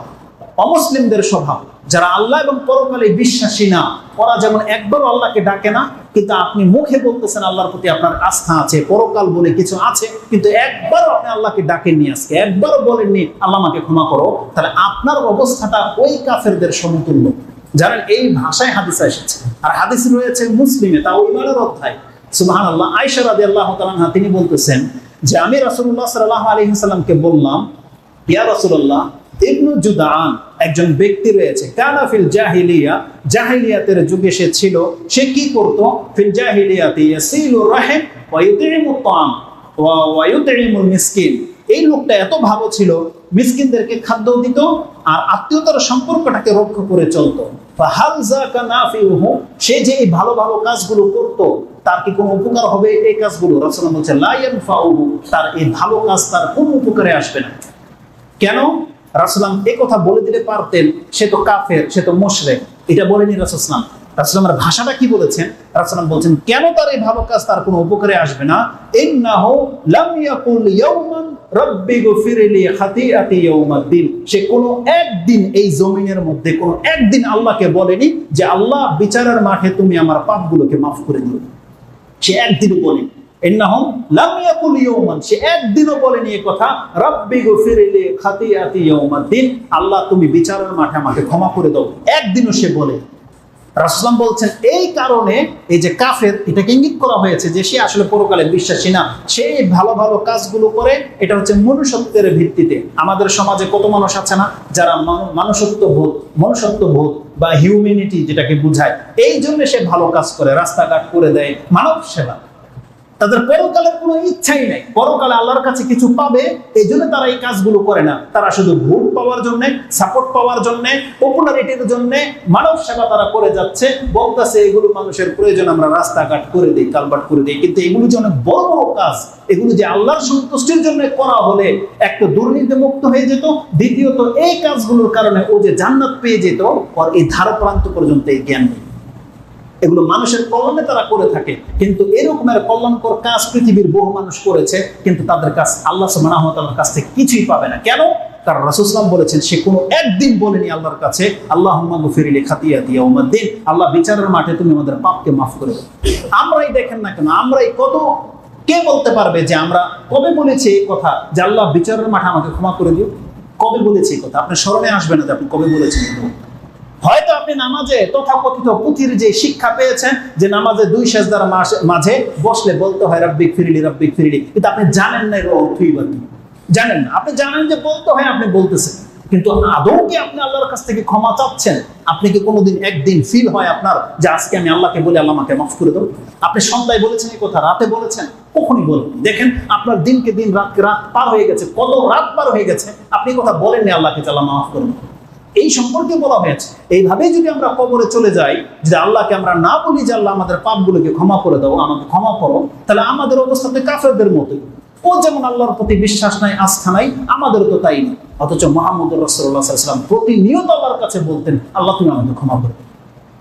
অমুসলিমদের স্বভাব। যারা আল্লাহ এবং পরকালে বিশ্বাসী না, ওরা যেমন একবারও আল্লাহকে ডাকে না, কিন্তু আপনি মুখে বলতেছেন আল্লাহর প্রতি আপনার আস্থা আছে, পরকাল বলে কিছু আছে, কিন্তু একবারও আপনি আল্লাহকে ডাকেননি, আজকে একবারও বলেননি আল্লাহ আমাকে ক্ষমা করো, তাহলে আপনার অবস্থাটা ওই কাফেরদের সমতুল্য। জানেন, এই ভাষায় হাদিস এসেছে, আর হাদিস রয়েছে মুসলিমে, তাও ইমানের অধ্যায়। সুবহানাল্লাহ। আয়েশা রাদিয়াল্লাহু তাআলা আনহা তিনি বলতেছেন যে আমি রাসূলুল্লাহ সাল্লাল্লাহু আলাইহি ওয়াসাল্লামকে বললাম, ইয়া রাসূলুল্লাহ, ইবনু জুদাআন একজন ব্যক্তি রয়েছে, কানা ফিল জাহিলিয়া, জাহিলিয়াতের যুগে সে ছিল, সে কি করত? ফিল জাহিলিয়াতি ইয়াসিলুর রাহিম ওয়া ইউতিমুত তাআম ওয়া ইউতিমুল মিসকিন। এই লোকটা এত ভালো ছিল, মিসকিনদেরকে খাদ্য দিত আর আত্মীয়তার সম্পর্কটাকে রক্ষা করে চলতো। ফাহাল যাকা নাফিউহু, সে যে এই ভালো ভালো কাজগুলো করত তার কি কোনো উপকার হবে এই কাজগুলো? রাসূলুল্লাহ বলেছেন লা ইয়ানফাউহু, তার এই ভালো কাজ তার কোনো উপকারে আসবে না। কেন? রাসূলুল্লাহ এই কথা বলে দিতে পারতেন, সে তো কাফের, সে তো মুশরিক, এটা বলেনি রাসূলুল্লাহ। রাসূলুল্লাহর ভাষাটা কি বলেছেন? রাসূলুল্লাহ বলছেন কেন তার এই ভালো কাজ তার কোনো উপকারে আসবে না? ইন্নাহু লাম ইয়াকুল ইয়াওমান রাব্বি গফিরলি খাতিআতি ইয়াউমাদ্দিন, সে কোনো একদিন এই জমিনের মধ্যে কোনো একদিন আল্লাহকে বলেনি যে আল্লাহ বিচারের মাঠে তুমি আমার পাপগুলোকে মাফ করে দিও। সে একদিনও বলেনি। ইন্নাহু লাম ইয়াকুল ইয়াওমান, সে একদিনও বলেনি এই কথা, রাব্বি গফিরলি খাতিআতি ইয়াউমাদ্দিন, আল্লাহ তুমি বিচারের মাঠে আমাকে ক্ষমা করে দাও, একদিনও সে বলে। রাসূলুল্লাহ বলছেন এই কারণে এই যে কাফের, এটাকে ইঙ্গিত করা হয়েছে যে সে আসলে পরকালে বিশ্বাসী না, সে ভালো ভালো কাজগুলো করে, এটা হচ্ছে মনুষ্যত্বের ভিত্তিতে। আমাদের সমাজে কত মানুষ আছে না যারা মনুষ্যত্ববোধ বা হিউম্যানিটি যেটাকে বোঝায়, এই জন্য সে ভালো কাজ করে, রাস্তাঘাট করে দেয়, মানব সেবা। তাদের পরকালের কোনো ইচ্ছাই নাই, পরকালে আল্লাহর কাছে কিছু পাবে, এই জন্য তারা এই কাজগুলো করে না। তারা শুধু ভোট পাওয়ার জন্য, সাপোর্ট পাওয়ার জন্য, পপুলারিটির জন্য মানব সেবা তারা করে যাচ্ছে, বলতেছে এগুলো মানুষের প্রয়োজন, আমরা রাস্তাঘাট করে দিই, কালভার্ট করে দিই। কিন্তু এগুলো যে অনেক বড় বড় কাজ, এগুলো যে আল্লাহর সন্তুষ্টির জন্য করা হলে একটা দুর্নীতি মুক্ত হয়ে যেত, দ্বিতীয়ত এই কাজগুলোর কারণে ও যে জান্নাত পেয়ে যেত, আর এই ধার প্রান্ত পর্যন্ত এই জ্ঞান নেই। এগুলো মানুষের কল্যাণে তারা করে থাকে, কিন্তু এরকমের কল্যাণকর কাজ পৃথিবীর বহু মানুষ করেছে, কিন্তু তাদের কাছ আল্লাহ সুবহানাহু ওয়া তাআলার কাছ থেকে কিছুই পাবে না। কেন? কারণ রাসূলুল্লাহ সাল্লাল্লাহু আলাইহি ওয়াসাল্লাম বলেছেন সে কোনো একদিন বলেনি আল্লাহর কাছে আল্লাহুম্মা গফিরলি খাতিআতি ইয়াউমাদ্দিন, আল্লাহ বিচারের মাঠে তুমি আমাদের পাপকে মাফ করে দাও। আমরাই দেখেন না কেন, আমরাই কত, কে বলতে পারবে যে আমরা কবে বলেছি এই কথা যে আল্লাহ বিচারের মাঠে আমাকে ক্ষমা করে দিও? কবে বলেছি এই কথা? আপনার স্মরণে আসবে না যে আপনি কবে বলেছেন। হয়তো আপনি নামাজে তথাকথিত পুঁথির যে শিক্ষা পেয়েছেন যে নামাজে 2 সেজদার মাঝে বসলে বলতে হয় রাব্বিক ফিরলি রাব্বিক ফিরলি, কিন্তু আপনি জানেন না এর অর্থই বা কি, জানেন না। আপনি জানেন যে বলতে হয়, আপনি বলতেছেন, কিন্তু আদৌ কি আপনি আল্লাহর কাছ থেকে ক্ষমা চাচ্ছেন? আপনি কি কোনোদিন একদিন ফিল হয় আপনার যে আজকে আমি আল্লাহকে বলে আল্লাহ আমাকে মাফ করে দাও? আপনি সন্ধ্যায় বলেছেন এই কথা, রাতে বলেছেন? কখনই বলেন। দেখেন আপনার দিনকে দিন, রাতকে রাত পার হয়ে গেছে, কত রাত পার হয়ে গেছে, আপনি কথা বলেননি আল্লাহকে আল্লাহ মাফ করুন। এই সম্পর্কে বলা হয়েছে। এইভাবেই যদি আমরা কবরে চলে যাই, যে আল্লাহকে আমরা না বলি যে আল্লাহ আমাদের পাপগুলোকে ক্ষমা করে দাও, আমাকে ক্ষমা করো, তাহলে আমাদের অবস্থাতে কাফেরদের মতোই। ও যেমন আল্লাহর প্রতি বিশ্বাস নাই, আস্থা নাই, আমাদেরও তো তাই না। অথচ মুহাম্মদুর রাসূলুল্লাহ সাল্লাল্লাহু আলাইহি ওয়াসাল্লাম প্রতিনিয়ত আল্লাহর কাছে বলতেন আল্লাহ তুমি আমাকে ক্ষমা করো,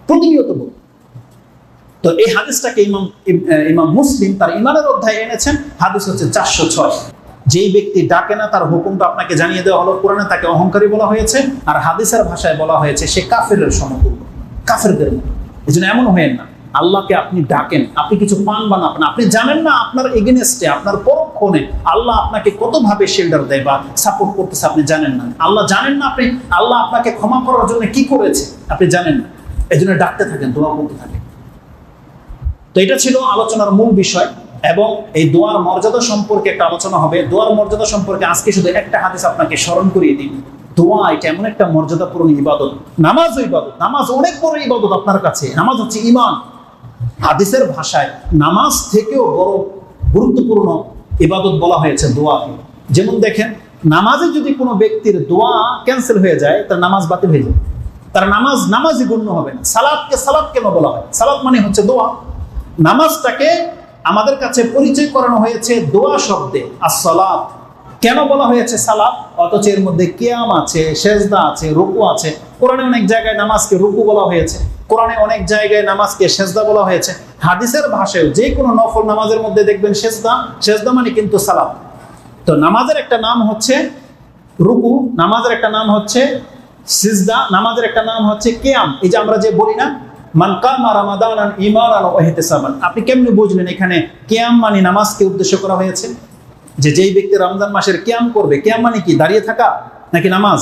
প্রতিনিয়ত বলতেন। তো এই হাদিসটাকে ইমাম মুসলিম তার ঈমানের অধ্যায়ে এনেছেন। হাদিস হচ্ছে 406। যেই ব্যক্তি ডাকে না তার হুকুমটা আপনাকে জানিয়ে দেওয়া হলো। কোরআনে তাকে অহংকারী বলা হয়েছে, আর হাদিসের ভাষায় বলা হয়েছে সে কাফেরের সমতুল্য, কাফেরদের মতো। এই জন্য এমন হয়েন না, আল্লাহকে আপনি ডাকেন, আপনি কিছু পান বা না পান, আপনি জানেন না আপনার এগেনস্টে, আপনার পরক্ষণে আল্লাহ আপনাকে কতভাবে শেল্টার দেয় বা সাপোর্ট করতেছে, আপনি জানেন না। আল্লাহ জানেন না আপনি আল্লাহ আপনাকে ক্ষমা করার জন্য কি করেছে, আপনি জানেন না। এই জন্য ডাকতে থাকেন, দোয়া করতে থাকেন। তো এটা ছিল আলোচনার মূল বিষয়, এবং এই দোয়ার মর্যাদা সম্পর্কে একটা আলোচনা হবে। দোয়ার মর্যাদা সম্পর্কে আজকে শুধু একটা হাদিস আপনাকে স্মরণ করিয়ে দিই। দোয়া এটা এমন একটা মর্যাদাপূর্ণ ইবাদত, নামাজও ইবাদত, নামাজ অনেক বড় ইবাদত আপনার কাছে। নামাজ হচ্ছে ঈমান। হাদিসের ভাষায় নামাজ থেকেও বড় গুরুত্বপূর্ণ ইবাদত বলা হয়েছে দোয়াকে। যেমন দেখেন, নামাজে যদি কোনো ব্যক্তির দোয়া ক্যান্সেল হয়ে যায়, তার নামাজ বাতিল হয়ে যায়, তার নামাজই গণ্য হবে না। সালাতকে সালাত কেন বলা হয়? সালাত মানে হচ্ছে দোয়া। নামাজটাকে আমাদের কাছে পরিচয় করানো হয়েছে দোয়া শব্দে, as-সালাত। কেন বলা হয়েছে সালাত? অথচ এর মধ্যে কিয়াম আছে, সেজদা আছে, রুকু আছে। কোরআনে অনেক জায়গায় নামাজকে রুকু বলা হয়েছে, কোরআনে অনেক জায়গায় নামাজকে সেজদা বলা হয়েছে। হাদিসের ভাষায় যে কোনো নফল নামাজের মধ্যে দেখবেন সেজদা, সেজদা মানে কিন্তু সালাত। তো নামাজের একটা নাম হচ্ছে রুকু, নামাজের একটা নাম হচ্ছে সিজদা, নামাজের একটা নাম হচ্ছে কিয়াম। এই যে আমরা যে বলি না মান কামা রামাদানান ঈমানান ওয়া ইহতিসাবান, আপনি কেমনে বুঝলেন এখানে কিয়াম মানে নামাজকে উদ্দেশ্য করা হয়েছে? যেই ব্যক্তি রমজান মাসের কিয়াম করবে, কিয়াম মানে কি? দাঁড়িয়ে থাকা নাকি নামাজ?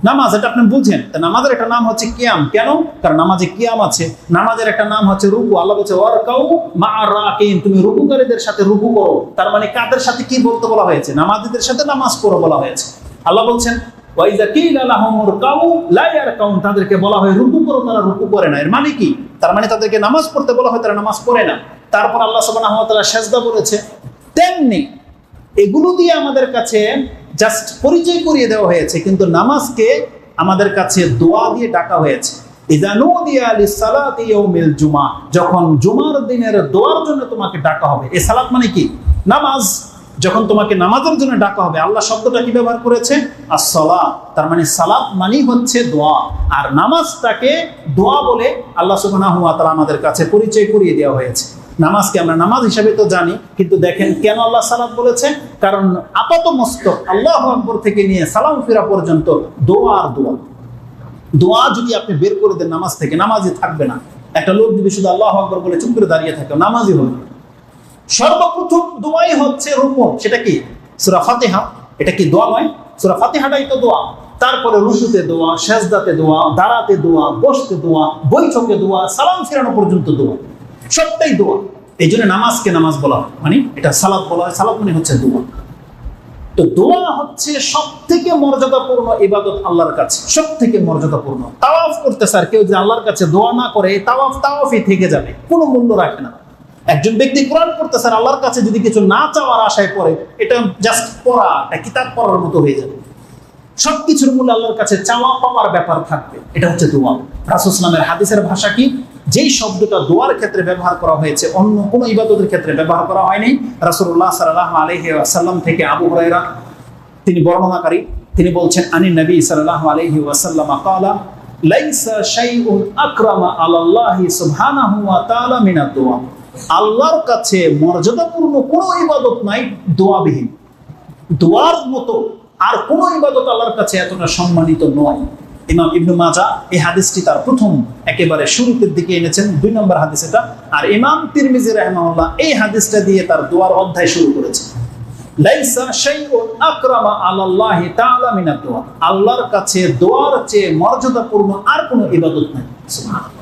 নামাজ, এটা আপনি বুঝেন। তা নামাজের একটা নাম হচ্ছে কিয়াম। কেন? কারণ নামাজে কিয়াম আছে। নামাজের একটা নাম হচ্ছে রুকু। আল্লাহ বলছে ওয়ারকাউ মা'আর রাকিন, তুমি রুকুকারীদের সাথে রুকু করো। তার মানে কাদের সাথে কি বলতে বলা হয়েছে? নামাজীদের সাথে নামাজ পড়ো বলা হয়েছে। আল্লাহ বলছেন ওয়াইযা কিলা লাহুম রুকাউ লা ইয়ারকাউন, তাদেরকে বলা হয় রুকু করো, তারা রুকু করে না। এর মানে কি? তার মানে তাদেরকে নামাজ পড়তে বলা হয়, তারা নামাজ পড়ে না। তারপর আল্লাহ সুবহানাহু ওয়া তাআলা সিজদা বলেছে। তেমনি এগুলো দিয়ে আমাদের কাছে জাস্ট পরিচয় করিয়ে দেওয়া হয়েছে, কিন্তু নামাজকে আমাদের কাছে দোয়া দিয়ে ডাকা হয়েছে। ইযা নুদিয়া লিস-সালাতি ইয়াউমিল জুমআ, যখন জুমার দিনের দোয়ার জন্য তোমাকে ডাকা হবে। এই সালাত মানে কি? নামাজ। যখন তোমাকে নামাজের জন্য ডাকা হবে, আল্লাহ শব্দটা কি ব্যবহার করেছে? as-সালাত। তার মানে সালাত মানেই হচ্ছে দোয়া, আর নামাজটাকে দোয়া বলে আল্লাহ সুবহানাহু ওয়া তাআলা আমাদের কাছে পরিচয় করিয়ে দেওয়া হয়েছে। নামাজকে আমরা নামাজ হিসাবে তো জানি, কিন্তু দেখেন কেন আল্লাহ সালাত বলেছে? কারণ আপাত মস্তক আল্লাহু আকবার থেকে নিয়ে সালাম ফিরা পর্যন্ত দোয়া আর দোয়া। দোয়া যদি আপনি বের করে দেন নামাজ থেকে, নামাজই থাকবে না। একটা লোক যদি শুধু আল্লাহু আকবার বলে চুপ করে দাঁড়িয়ে থাকে, নামাজই হবে না। সর্বপ্রথম দোয়াই হচ্ছে রুকু। সেটা কি? সূরা ফাতিহা। এটা কি দোয়া নয়? সূরা ফাতিহাটাই তো দোয়া। তারপরে রুকুতে দোয়া, সিজদাতে দোয়া, দাঁড়াতে দোয়া, বসতে দোয়া, বৈঠকে দোয়া, সালাম ফিরানো পর্যন্ত দোয়া, সবটাই দোয়া। এই জন্য নামাজকে নামাজ বলা হয়, মানে এটা সালাত বলা হয়। সালাত মানে হচ্ছে দোয়া। তো দোয়া হচ্ছে সব থেকে মর্যাদাপূর্ণ ইবাদত আল্লাহর কাছে, সব থেকে মর্যাদাপূর্ণ। তাওয়াফ করতে স্যার কেউ যে আল্লাহর কাছে দোয়া না করে, তাওয়াফই থেকে যাবে, কোনো মূল্য রাখে না। একজন ব্যক্তি কোরআন পড়তে স্যার আল্লাহর কাছে যদি কিছু না চাওয়ার আশায় পড়ে, এটা জাস্ট পড়া, এটা কিতাব পড়ার মতো হয়ে যাবে। সবকিছুর মূল্য আল্লাহর কাছে চাওয়া পাওয়ার ব্যাপার থাকবে। এটা হচ্ছে দোয়া। রাসূল সাল্লাল্লাহু আলাইহি হাদিসের ভাষা কি? যেই শব্দটা দোয়ার ক্ষেত্রে ব্যবহার করা হয়েছে, অন্য কোনো ইবাদতের ক্ষেত্রে ব্যবহার করা হয়নি। রাসূলুল্লাহ সাল্লাল্লাহু আলাইহি ওয়াসাল্লাম থেকে আবু হুরায়রা তিনি বর্ণনাকারী, তিনি বলছেন আনিন নবী সাল্লাল্লাহু আলাইহি ওয়াসাল্লাম ক্বালা লাইসা শাইউন আকরামা আলাল্লাহি সুবহানাহু ওয়া তাআলা মিনাদ দুআ। আল্লাহর কাছে মর্যাদাপূর্ণ কোনো ইবাদত নাই দোয়াবিহীন। দোয়ার মতো আর কোনো ইবাদত আল্লাহর কাছে এতটা সম্মানিত নয়। ইমাম ইবনে মাজাহ এই হাদিসটি তার প্রথম একেবারে শুরুতের দিকে এনেছেন, 2 নম্বর হাদিস এটা। আর ইমাম তিরমিজি রাহিমাহুল্লাহ এই হাদিসটা দিয়ে তার দোয়ার অধ্যায় শুরু করেছেন। লাইসা শাইউন আকরামা আলাল্লাহি তাআলা মিনাদ দুআ। আল্লাহর কাছে দোয়ার চেয়ে মর্যাদাপূর্ণ আর কোনো ইবাদত নাই। সুবহানাল্লাহ।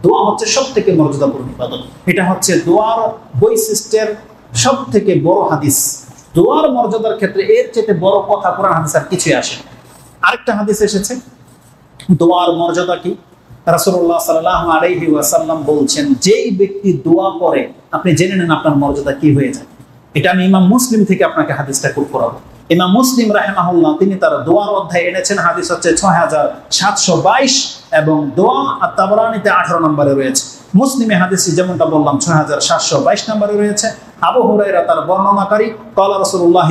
দোয়া হচ্ছে সবথেকে মর্যাদাপূর্ণ ইবাদত। এটা হচ্ছে দোয়ার বৈশিষ্ট্যের সবথেকে বড় হাদিস। দোয়ার মর্যাদার ক্ষেত্রে এর চেয়ে বড় কথা কোরআন হাদিস আর কিছুই আসে। আরেকটা হাদিস এসেছে দোয়ার মর্যাদা কি? রাসূলুল্লাহ সাল্লাল্লাহু আলাইহি ওয়াসাল্লাম বলছেন, যেই ব্যক্তি দোয়া করে আপনি জেনে নেন আপনার মর্যাদা কি হয়ে যায়। এটা আমি ইমাম মুসলিম থেকে আপনাকে হাদিসটা কোট করাবো। ইমাম মুসলিম রাহিমাহুল্লাহ তিনি তার দোয়ার অধ্যায় এনেছেন, হাদিস হচ্ছে 6722 এবং দোয়া আত-তাবরানীতে 18 নম্বরে রয়েছে। মুসলিমে হাদিসটি যেমনটা বললাম 6722 নম্বরে রয়েছে। আবু হুরায়রা তার বর্ণনাকারী, ক্বালা রাসূলুল্লাহ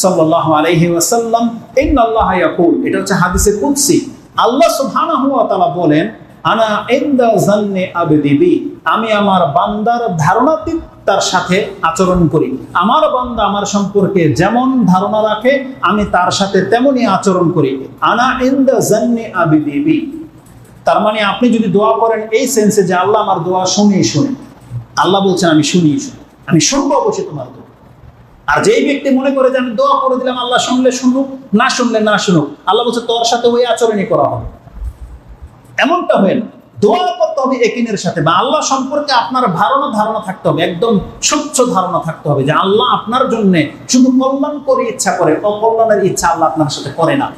সাল্লাল্লাহু আলাইহি ওয়াসাল্লাম ইন্নাল্লাহা ইয়াকুল, এটা হচ্ছে হাদিসে কুদসি। আল্লাহ সুবহানাহু ওয়া তাআলা বলেন, আনা ইনদা যান্নি আবদি বি, আমি আমার বান্দার ধারণাতীত তার সাথে আচরণ করি। আমার বান্দা আমার সম্পর্কে যেমন ধারণা রাখে আমি তার সাথে তেমনই আচরণ করি। আনা ইনদা যান্নি আবদি বি, তার মানে আপনি যদি দোয়া করেন এই সেন্সে যে আল্লাহ আমার দোয়া শুনে, আল্লাহ বলছেন আমি শুনি, আমি শুনবো অবশ্যই তোমার দোয়া। আর যেই ব্যক্তি মনে করে যে আমি দোয়া করে দিলাম আল্লাহ শুনলে শুনুক, না শুনলে না শুনুক, আল্লাহ বলছে তোর সাথে ওই আচরণই করা হবে। এমনটা হয় না। দোয়া করতে হবে ইয়াকিনের সাথে, বা আল্লাহ সম্পর্কে আপনার ধারণা থাকতে হবে, একদম স্বচ্ছ ধারণা থাকতে হবে যে আল্লাহ আপনার জন্য শুধু কল্যাণ করে ইচ্ছা করে, অকল্যাণের ইচ্ছা আল্লাহ আপনার সাথে করে না।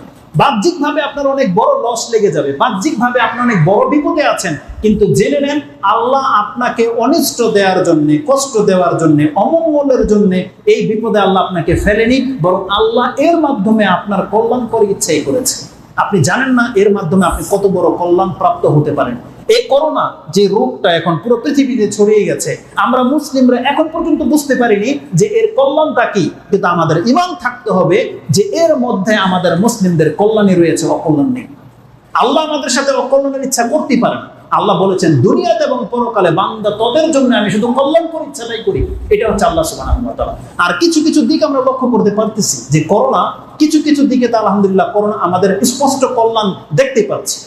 বাহ্যিকভাবে আপনার অনেক বড় লস লেগে যাবে, বাহ্যিকভাবে আপনি অনেক বড় বিপদে আছেন, কিন্তু জেনে নেন আল্লাহ আপনাকে অনিষ্ট দেওয়ার জন্য, কষ্ট দেওয়ার জন্য, অমঙ্গলের জন্য এই বিপদে আল্লাহ আপনাকে ফেলেনি, বরং আল্লাহ এর মাধ্যমে আপনার কল্যাণ করে ইচ্ছাই করেছে। আপনি জানেন না এর মাধ্যমে আপনি কত বড় কল্যাণ প্রাপ্ত হতে পারেন। এই করোনা যে রোগটা এখন পুরো পৃথিবীতে ছড়িয়ে গেছে, আমরা মুসলিমরা এখন পর্যন্ত বুঝতে পারিনি যে এর কল্যাণটা কি, কিন্তু আমাদের ঈমান থাকতে হবে যে এর মধ্যে আমাদের মুসলিমদের কল্যাণই রয়েছে, অকল্যাণ নেই। আল্লাহ আমাদের সাথে অকল্যাণের ইচ্ছা করতে পারেন। আল্লাহ বলেছেন দুনিয়াতে এবং পরকালে বান্দা তোদের জন্য আমি শুধু কল্যাণ করি, ইচ্ছাটাই করি। এটা হচ্ছে আল্লাহ সুবহানাহু ওয়া তাআলা। আর কিছু দিক আমরা লক্ষ্য করতে পারতেছি যে করোনা কিছু দিকে তা আলহামদুলিল্লাহ করোনা আমাদের স্পষ্ট কল্যাণ দেখতে পাচ্ছি।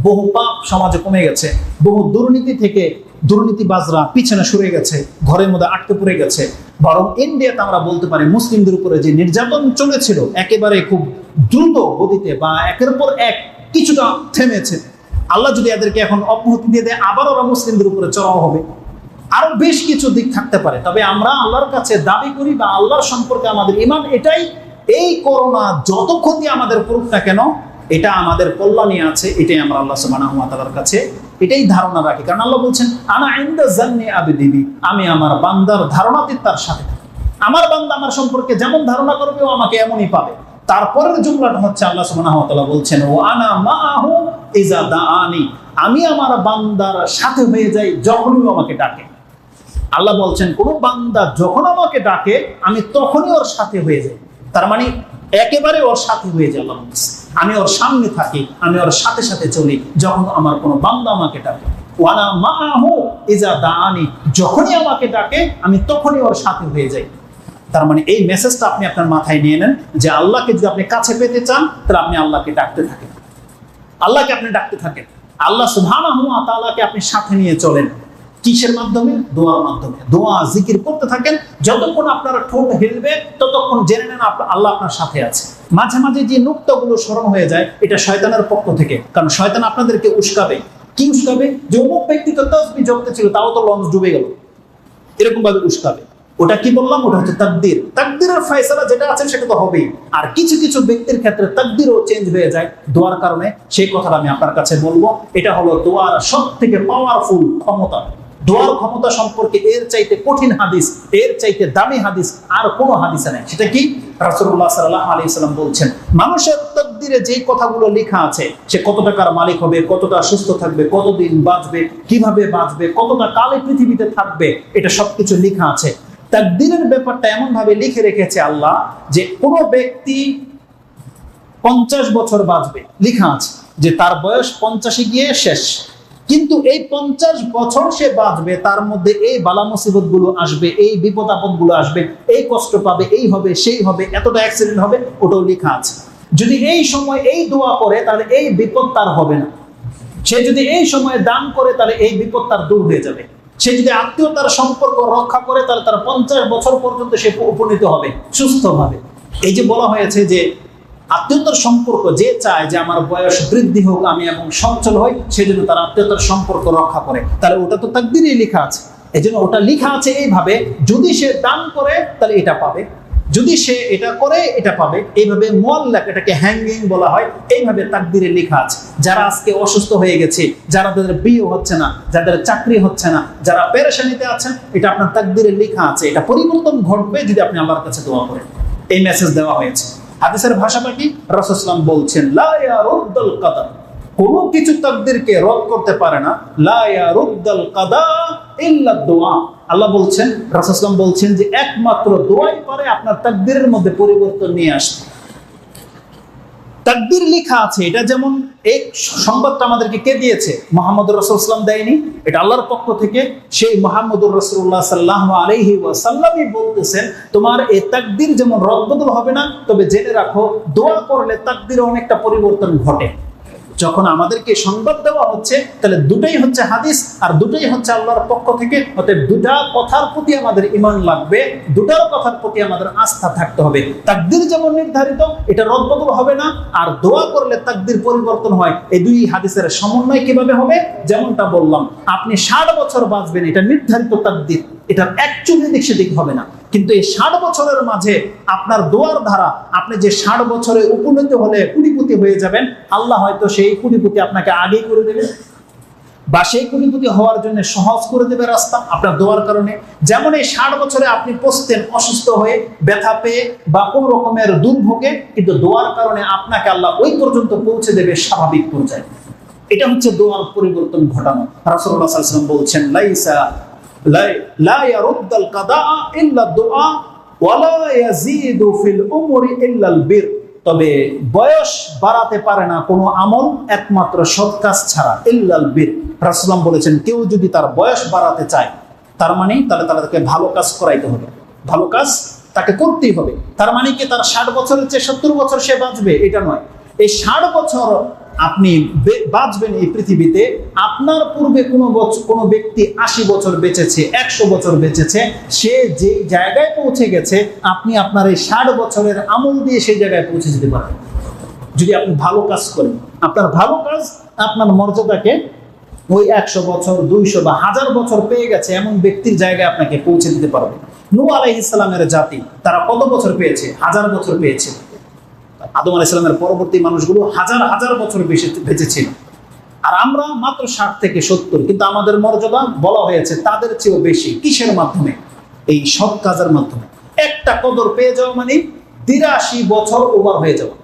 বহু পাপ সমাজে কমে গেছে, বহু দুর্নীতি থেকে দুর্নীতিবাজরা পিছনে সরে গেছে, ঘরের মধ্যে আটকে পড়ে গেছে। বরং ইন্ডিয়াতে আমরা বলতে পারি মুসলিমদের উপরে যে নির্যাতন চলেছিল একেবারে খুব দ্রুত গতিতে বা একের পর এক কিছুটা থেমেছে। আল্লাহ যদি এদেরকে এখন অব্যাহতি দিয়ে দেয়, আবার ওরা মুসলিমদের উপরে চড়াও হবে। আরো বেশ কিছু দিক থাকতে পারে, তবে আমরা আল্লাহর কাছে দাবি করি বা আল্লাহর সম্পর্কে আমাদের ঈমান এটাই, এই করোনা যত ক্ষতি আমাদের করুক না কেন এটা আমাদের কল্যাণে আছে, এটাই আমরা আল্লাহ সুবহানাহু ওয়া তাআলার কাছে এটাই ধারণা রাখি। কারণ আল্লাহ বলছেন আনা ইনদা জান্নি আবদি বি, আমি আমার বান্দার ধারণাতে তার সাথে থাকি। আমার বান্দা আমার সম্পর্কে যেমন ধারণা করবে ও আমাকে এমনই পাবে। তারপরের জুমলাটা হচ্ছে আল্লাহ সুবহানাহু ওয়া তাআলা বলছেন ও আনা মাআহু ইযা দাআনি, আমি আমার বান্দার সাথে হয়ে যাই যখনই ও আমাকে ডাকে। আল্লাহ বলছেন কোন বান্দা যখন আমাকে ডাকে আমি তখনই ওর সাথে হয়ে যাই। তার মানে একেবারে ওর সাথে হয়ে যায়। আল্লাহ বলছে আমি ওর সামনে থাকি, আমি ওর সাথে সাথে চলি যখন আমার কোনো বান্দা আমাকে ডাকে। ওয়ানা মাআহু ইযা দাআনি, যখনই আমাকে ডাকে আমি তখনই ওর সাথে হয়ে যাই। তার মানে এই মেসেজটা আপনি আপনার মাথায় নিয়ে নেন যে আল্লাহকে যদি আপনি কাছে পেতে চান তাহলে আপনি আল্লাহকে ডাকতে থাকেন, আল্লাহকে আপনি ডাকতে থাকেন, আল্লাহ সুবহানাহু ওয়া তাআলাকে আপনি সাথে নিয়ে চলেন। কিসের মাধ্যমে? দোয়ার মাধ্যমে। দোয়া জিকির করতে থাকেন, যতক্ষণ আপনার ঠোঁট হিলবে ততক্ষণ জেনে নেন আল্লাহ আপনার সাথে আছে। মাঝে মাঝে যে নুক্তাগুলো স্মরণ হয়ে যায় এটা শয়তানের পক্ষ থেকে, কারণ শয়তান আপনাদেরকে উস্কাবে। কি উস্কাবে? যে অমুক ব্যক্তি তো তাসবিহ জপতে ছিল তাও তো লঞ্চ ডুবে গেল, এরকম ভাবে উস্কাবে। ওটা কি বললাম? ওটা হচ্ছে তাকদীর। তাকদীরের ফয়সালা যেটা আছে সেটা তো হবেই। আর কিছু কিছু ব্যক্তির ক্ষেত্রে তাকদীরও চেঞ্জ হয়ে যায় দোয়ার কারণে, সেই কথাটা আমি আপনার কাছে বলবো। এটা হলো দোয়ার সবথেকে পাওয়ারফুল ক্ষমতা। দোয়ার ক্ষমতা সম্পর্কে এর চাইতে কঠিন হাদিস, এর চাইতে দামি হাদিস আর কোনো হাদিসে নাই। সেটা কি? রাসূলুল্লাহ সাল্লাল্লাহু আলাইহি সাল্লাম বলছেন মানুষের তাকদীরে যে কথাগুলো লেখা আছে, সে কত টাকার মালিক হবে, কতটা সুস্থ থাকবে, কতদিন বাঁচবে, কিভাবে বাঁচবে, কতটা কালে পৃথিবীতে থাকবে, এটা সবকিছু লেখা আছে। তাকদীরের ব্যাপারটা এমন ভাবে লিখে রেখেছে আল্লাহ যে কোনো ব্যক্তি 50 বছর বাঁচবে, লেখা আছে যে তার বয়স 50-এ গিয়ে শেষ। কিন্তু এই 50 বছর সে বাঁচবে, তার মধ্যে এই বালা মুসিবত গুলো আসবে, এই বিপদ আপদ গুলো আসবে, এই কষ্ট পাবে, এই হবে, সেই হবে, এতটা অ্যাক্সিডেন্ট হবে, ওটাও লেখা আছে। যদি এই সময় এই দোয়া করে তাহলে এই বিপদ তার হবে না। সে যদি এই সময় দান করে তাহলে এই বিপদ তার দূর হয়ে যাবে। সে যদি আত্মীয়তার সম্পর্ক রক্ষা করে তাহলে তার 50 বছর পর্যন্ত সে উপনীত হবে সুস্থভাবে। এই যে বলা হয়েছে যে আত্মীয়তার সম্পর্ক যে চায় যে আমার বয়স বৃদ্ধি হোক, আমি এবং সচ্ছল হই, সেজন্য তার আত্মীয়তার সম্পর্ক রক্ষা করে, তাহলে ওটা তো তাকদীরে লেখা আছে। এই জন্য ওটা লেখা আছে এইভাবে, যদি সে দান করে তাহলে এটা পাবে, যদি সে এটা করে এটা পাবে। এইভাবে মুআল্লাক, এটাকে হ্যাঙ্গিং বলা হয়, এইভাবে তাকদীরে লেখা আছে। যারা আজকে অসুস্থ হয়ে গেছে, যারা তাদের বিয়ে হচ্ছে না, যাদের চাকরি হচ্ছে না, যারা পেরেশানিতে আছেন, এটা আপনার তাকদীরে লেখা আছে। এটা পরিবর্তন ঘটবে যদি আপনি আল্লাহর কাছে দোয়া করেন। এই মেসেজ দেওয়া হয়েছে। হাদিসের ভাষাটা কি? রাসূল সাল্লাল্লাহু আলাইহি ওয়াসাল্লাম বলছেন লা ইয়ারুদ্দুল কাদা, কোনো কিছু তাকদীরকে রদ করতে পারে না। লা ইয়ারুদ্দুল কাদা ইল্লা দুআ। আল্লাহ বলছেন, রাসূল সাল্লাল্লাহু আলাইহি ওয়াসাল্লাম বলছেন যে একমাত্র দোয়াই পারে আপনার তাকদীরের মধ্যে পরিবর্তন নিয়ে আসতে। তাকদীর লেখা আছে, এটা যেমন এই সংবাদটা আমাদেরকে কে দিয়েছে? মুহাম্মদুর রাসূলুল্লাহ সাল্লাল্লাহু আলাইহি ওয়াসাল্লাম দেয়নি, এটা আল্লাহর পক্ষ থেকে। সেই মুহাম্মদুর রাসূলুল্লাহ সাল্লাল্লাহু আলাইহি ওয়াসাল্লামই বলতেছেন তোমার এই তাকদীর যেমন রদবদল হবে না, তবে জেনে রাখো দোয়া করলে তাকদীরে অনেকটা পরিবর্তন ঘটে। যখন আমাদেরকে সংবাদ দেওয়া হচ্ছে তাহলে দুটোই হচ্ছে হাদিস আর দুটোই হচ্ছে আল্লাহর পক্ষ থেকে। অতএব দুটা কথার প্রতি আমাদের ঈমান লাগবে, দুটার কথার প্রতি আমাদের আস্থা থাকতে হবে। তাকদীর যেমন নির্ধারিত, এটা রদবদল হবে না, আর দোয়া করলে তাকদীর পরিবর্তন হয়। এই দুই হাদিসের সমন্বয় কিভাবে হবে? যেমনটা বললাম, আপনি 60 বছর বাঁচবেন, এটা নির্ধারিত তাকদীর, এটার একচুয়ালি দিক সেদিক হবে না। কিন্তু এই 60 বছরের মাঝে আপনার দোয়ার ধারা, আপনি যে 60 বছরে উপনীত হলে কোটিপতি হয়ে যাবেন, আল্লাহ হয়তো সেই কোটিপতি আপনাকে আগেই করে দেবেন, বা সেই কোটিপতি হওয়ার জন্য সহজ করে দেবে রাস্তা আপনার দোয়ার কারণে। যেমন এই 60 বছরে আপনি পৌঁছতেন অসুস্থ হয়ে, ব্যথা পেয়ে বা কোনো রকমের দুর্ভোগে, কিন্তু দোয়ার কারণে আপনাকে আল্লাহ ওই পর্যন্ত পৌঁছে দেবে স্বাভাবিক পর্যায়ে। এটা হচ্ছে দোয়ার পরিবর্তন ঘটানো। রাসূলুল্লাহ সাল্লাল্লাহু আলাইহি ওয়াসাল্লাম বলছেন লাইসা লা ইয়ারুদ্দুল কাদা ইল্লা দুআ ওয়া লা ইয়াজিদু ফিল উমরি ইল্লাল বির। তবে বয়স বাড়াতে পারে না কোনো আমল একমাত্র সৎ কাজ ছাড়া, ইল্লাল বির। রাসূলুল্লাহ বলেছেন কেউ যদি তার বয়স বাড়াতে চায়, তার মানে তাহলে তাকে ভালো কাজ করাইতে হবে, ভালো কাজ তাকে করতেই হবে। তার মানে কি তার 60 বছরের চেয়ে 70 বছর সে বাঁচবে এটা নয়। এই 60 বছর আপনি বাঁচবেন এই পৃথিবীতে, আপনার পূর্বে কোনো ব্যক্তি 80 বছর বেঁচেছে, 100 বছর বেঁচেছে, সে যে জায়গায় পৌঁছে গেছে আপনি আপনার এই 60 বছরের আমল দিয়ে সেই জায়গায় পৌঁছে যেতে পারেন যদি আপনি ভালো কাজ করেন। আপনার ভালো কাজ আপনার মর্যাদাকে ওই 100 বছর, 200 বা 1000 বছর পেয়ে গেছে এমন ব্যক্তির জায়গায় আপনাকে পৌঁছে দিতে পারবে। নূহ আলাইহিস সালামের জাতি তারা কত বছর পেয়েছে? 1000 বছর পেয়েছে। আদম আলাইহিস সালামের পরবর্তী মানুষগুলো হাজার হাজার বছর বেঁচে ছিল, আর আমরা মাত্র 60 থেকে 70, কিন্তু আমাদের মর্যাদা বলা হয়েছে তাদের চেয়েও বেশি। কিসের মাধ্যমে? এই সৎ কাজের মাধ্যমে। একটা কদর পেয়ে যাওয়া মানে 83 বছর ওভার হয়ে যাওয়া,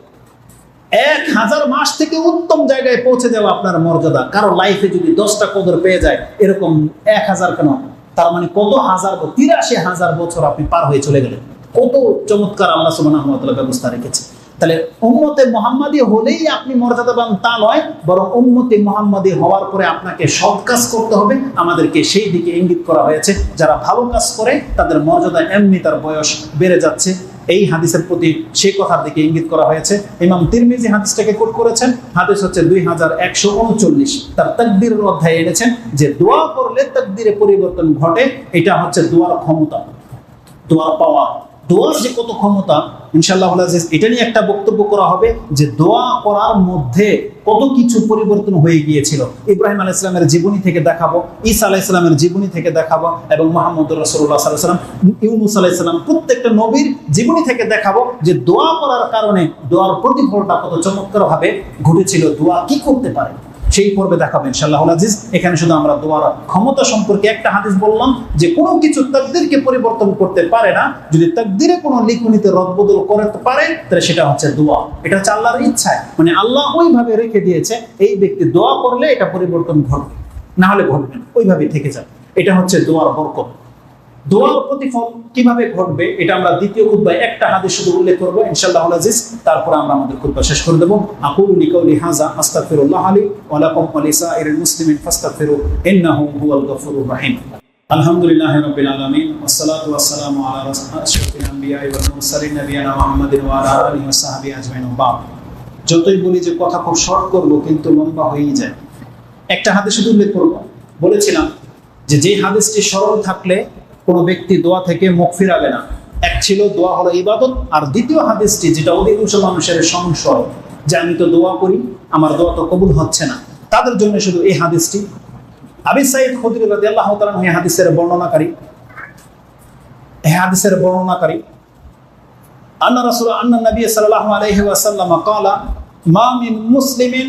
1000 মাস থেকে উত্তম জায়গায় পৌঁছে যাওয়া আপনার মর্যাদা। কারো লাইফে যদি 10টা কদর পেয়ে যায়, এরকম 1000 কেন, তার মানে কত হাজার, 83,000 বছর আপনি পার হয়ে চলে গেলেন। কত চমৎকার আল্লাহ সুবহানাহু ওয়া তাআলা ব্যবস্থা রেখেছে। তাহলে উম্মতে মুহাম্মাদি হলেই আপনি মর্যাদাবান তা নয়, বরং উম্মতে মুহাম্মাদি হওয়ার পরে আপনাকে সৎ কাজ করতে হবে। আমাদেরকে সেই দিকে ইঙ্গিত করা হয়েছে। যারা ভালো কাজ করে তাদের মর্যাদা এমনি তার বয়স বেড়ে যাচ্ছে, এই হাদিসের প্রতি সেই কথার দিকে ইঙ্গিত করা হয়েছে। ইমাম তিরমিজি হাদিসটাকে কোট করেছেন। হাদিস হচ্ছে 2139, তার তাকদীরের অধ্যায়ে এনেছেন যে দোয়া করলে তাকদীরে পরিবর্তন ঘটে। এটা হচ্ছে দোয়ার ক্ষমতা, দোয়ার পাওয়ার, দোয়ার যে কত ক্ষমতা, ইনশাআল্লাহ এটা নিয়ে একটা বক্তব্য করা হবে যে দোয়া করার মধ্যে কত কিছু পরিবর্তন হয়ে গিয়েছিল। ইব্রাহিম আলাইহিস সালামের জীবনী থেকে দেখাবো, ঈসা আলাইহিস সালামের জীবনী থেকে দেখাবো, এবং মুহাম্মদুর রাসূলুল্লাহ সাল্লাল্লাহু আলাইহি ওয়াসাল্লাম, ইউনূস আলাইহিস সালাম, প্রত্যেকটা নবীর জীবনী থেকে দেখাবো যে দোয়া করার কারণে দোয়ার প্রতিফলটা কত চমৎকার ভাবে ঘটেছিল। দোয়া কি করতে পারে সেই পর্বে দেখাবো ইনশাআল্লাহ আজিজ। এখানে শুধু আমরা দোয়ার ক্ষমতা সম্পর্কে একটা হাদিস বললাম যে কোনো কিছু তাকদীরকে পরিবর্তন করতে পারে না। যদি তাকদীরে কোনো লিখনিতে রদবদল করতে পারে তাহলে সেটা হচ্ছে দোয়া। এটা হচ্ছে আল্লাহর ইচ্ছা, মানে আল্লাহ ওইভাবে রেখে দিয়েছে এই ব্যক্তি দোয়া করলে এটা পরিবর্তন ঘটবে, না হলে ঘটবে না, ওইভাবে থেকে যাবে। এটা হচ্ছে দোয়ার বরকত। দোয়ার প্রতিফল কিভাবে ঘটবে এটা আমরা দ্বিতীয় খুতবায় একটা হাদিস শুধু উল্লেখ করব ইনশাআল্লাহ আজিজ, তারপর আমরা আমাদের খুতবা শেষ করে দেব। আকুলু লিকাউলি হাযা আস্তাগফিরুল্লাহ লি ওয়া লাকুম ওয়া লিসাইরিল মুসলিমিন ফাস্তাগফিরু ইন্নাহু হুয়াল গফুরুর রহিম। আলহামদুলিল্লাহি রাব্বিল আলামিন ওয়াস সালাতু ওয়াস সালামু আলা আশরাফিল আমবিয়া ওয়াল মুরসালিন নবিয়ানা মুহাম্মাদিন ওয়া আলা আলিহি ওয়া সাহবিহি আজমাইন। যতই বলি যে কথা খুব শর্ট করব কিন্তু লম্বা হয়েই যায়। একটা হাদিস শুধু উল্লেখ করব। বলেছিলাম যে হাদিসটি স্মরণ থাকলে কোনো ব্যক্তি দোয়া থেকে মুখ ফিরাবে না। এক ছিল দোয়া হলো ইবাদত, আর দ্বিতীয় হাদিসটি যেটা অধিকাংশ মানুষের সংশয় যে আমি তো দোয়া করি, আমার দোয়া তো কবুল হচ্ছে না, তাদের জন্য শুধু এই হাদিসটি। আবু সাঈদ খুদরি রাদিয়াল্লাহু তাআলা এই হাদিসের বর্ণনাকারী, আন্না নবী সাল্লাল্লাহু আলাইহি ওয়াসাল্লাম ক্বালা মা মিন মুসলিমিন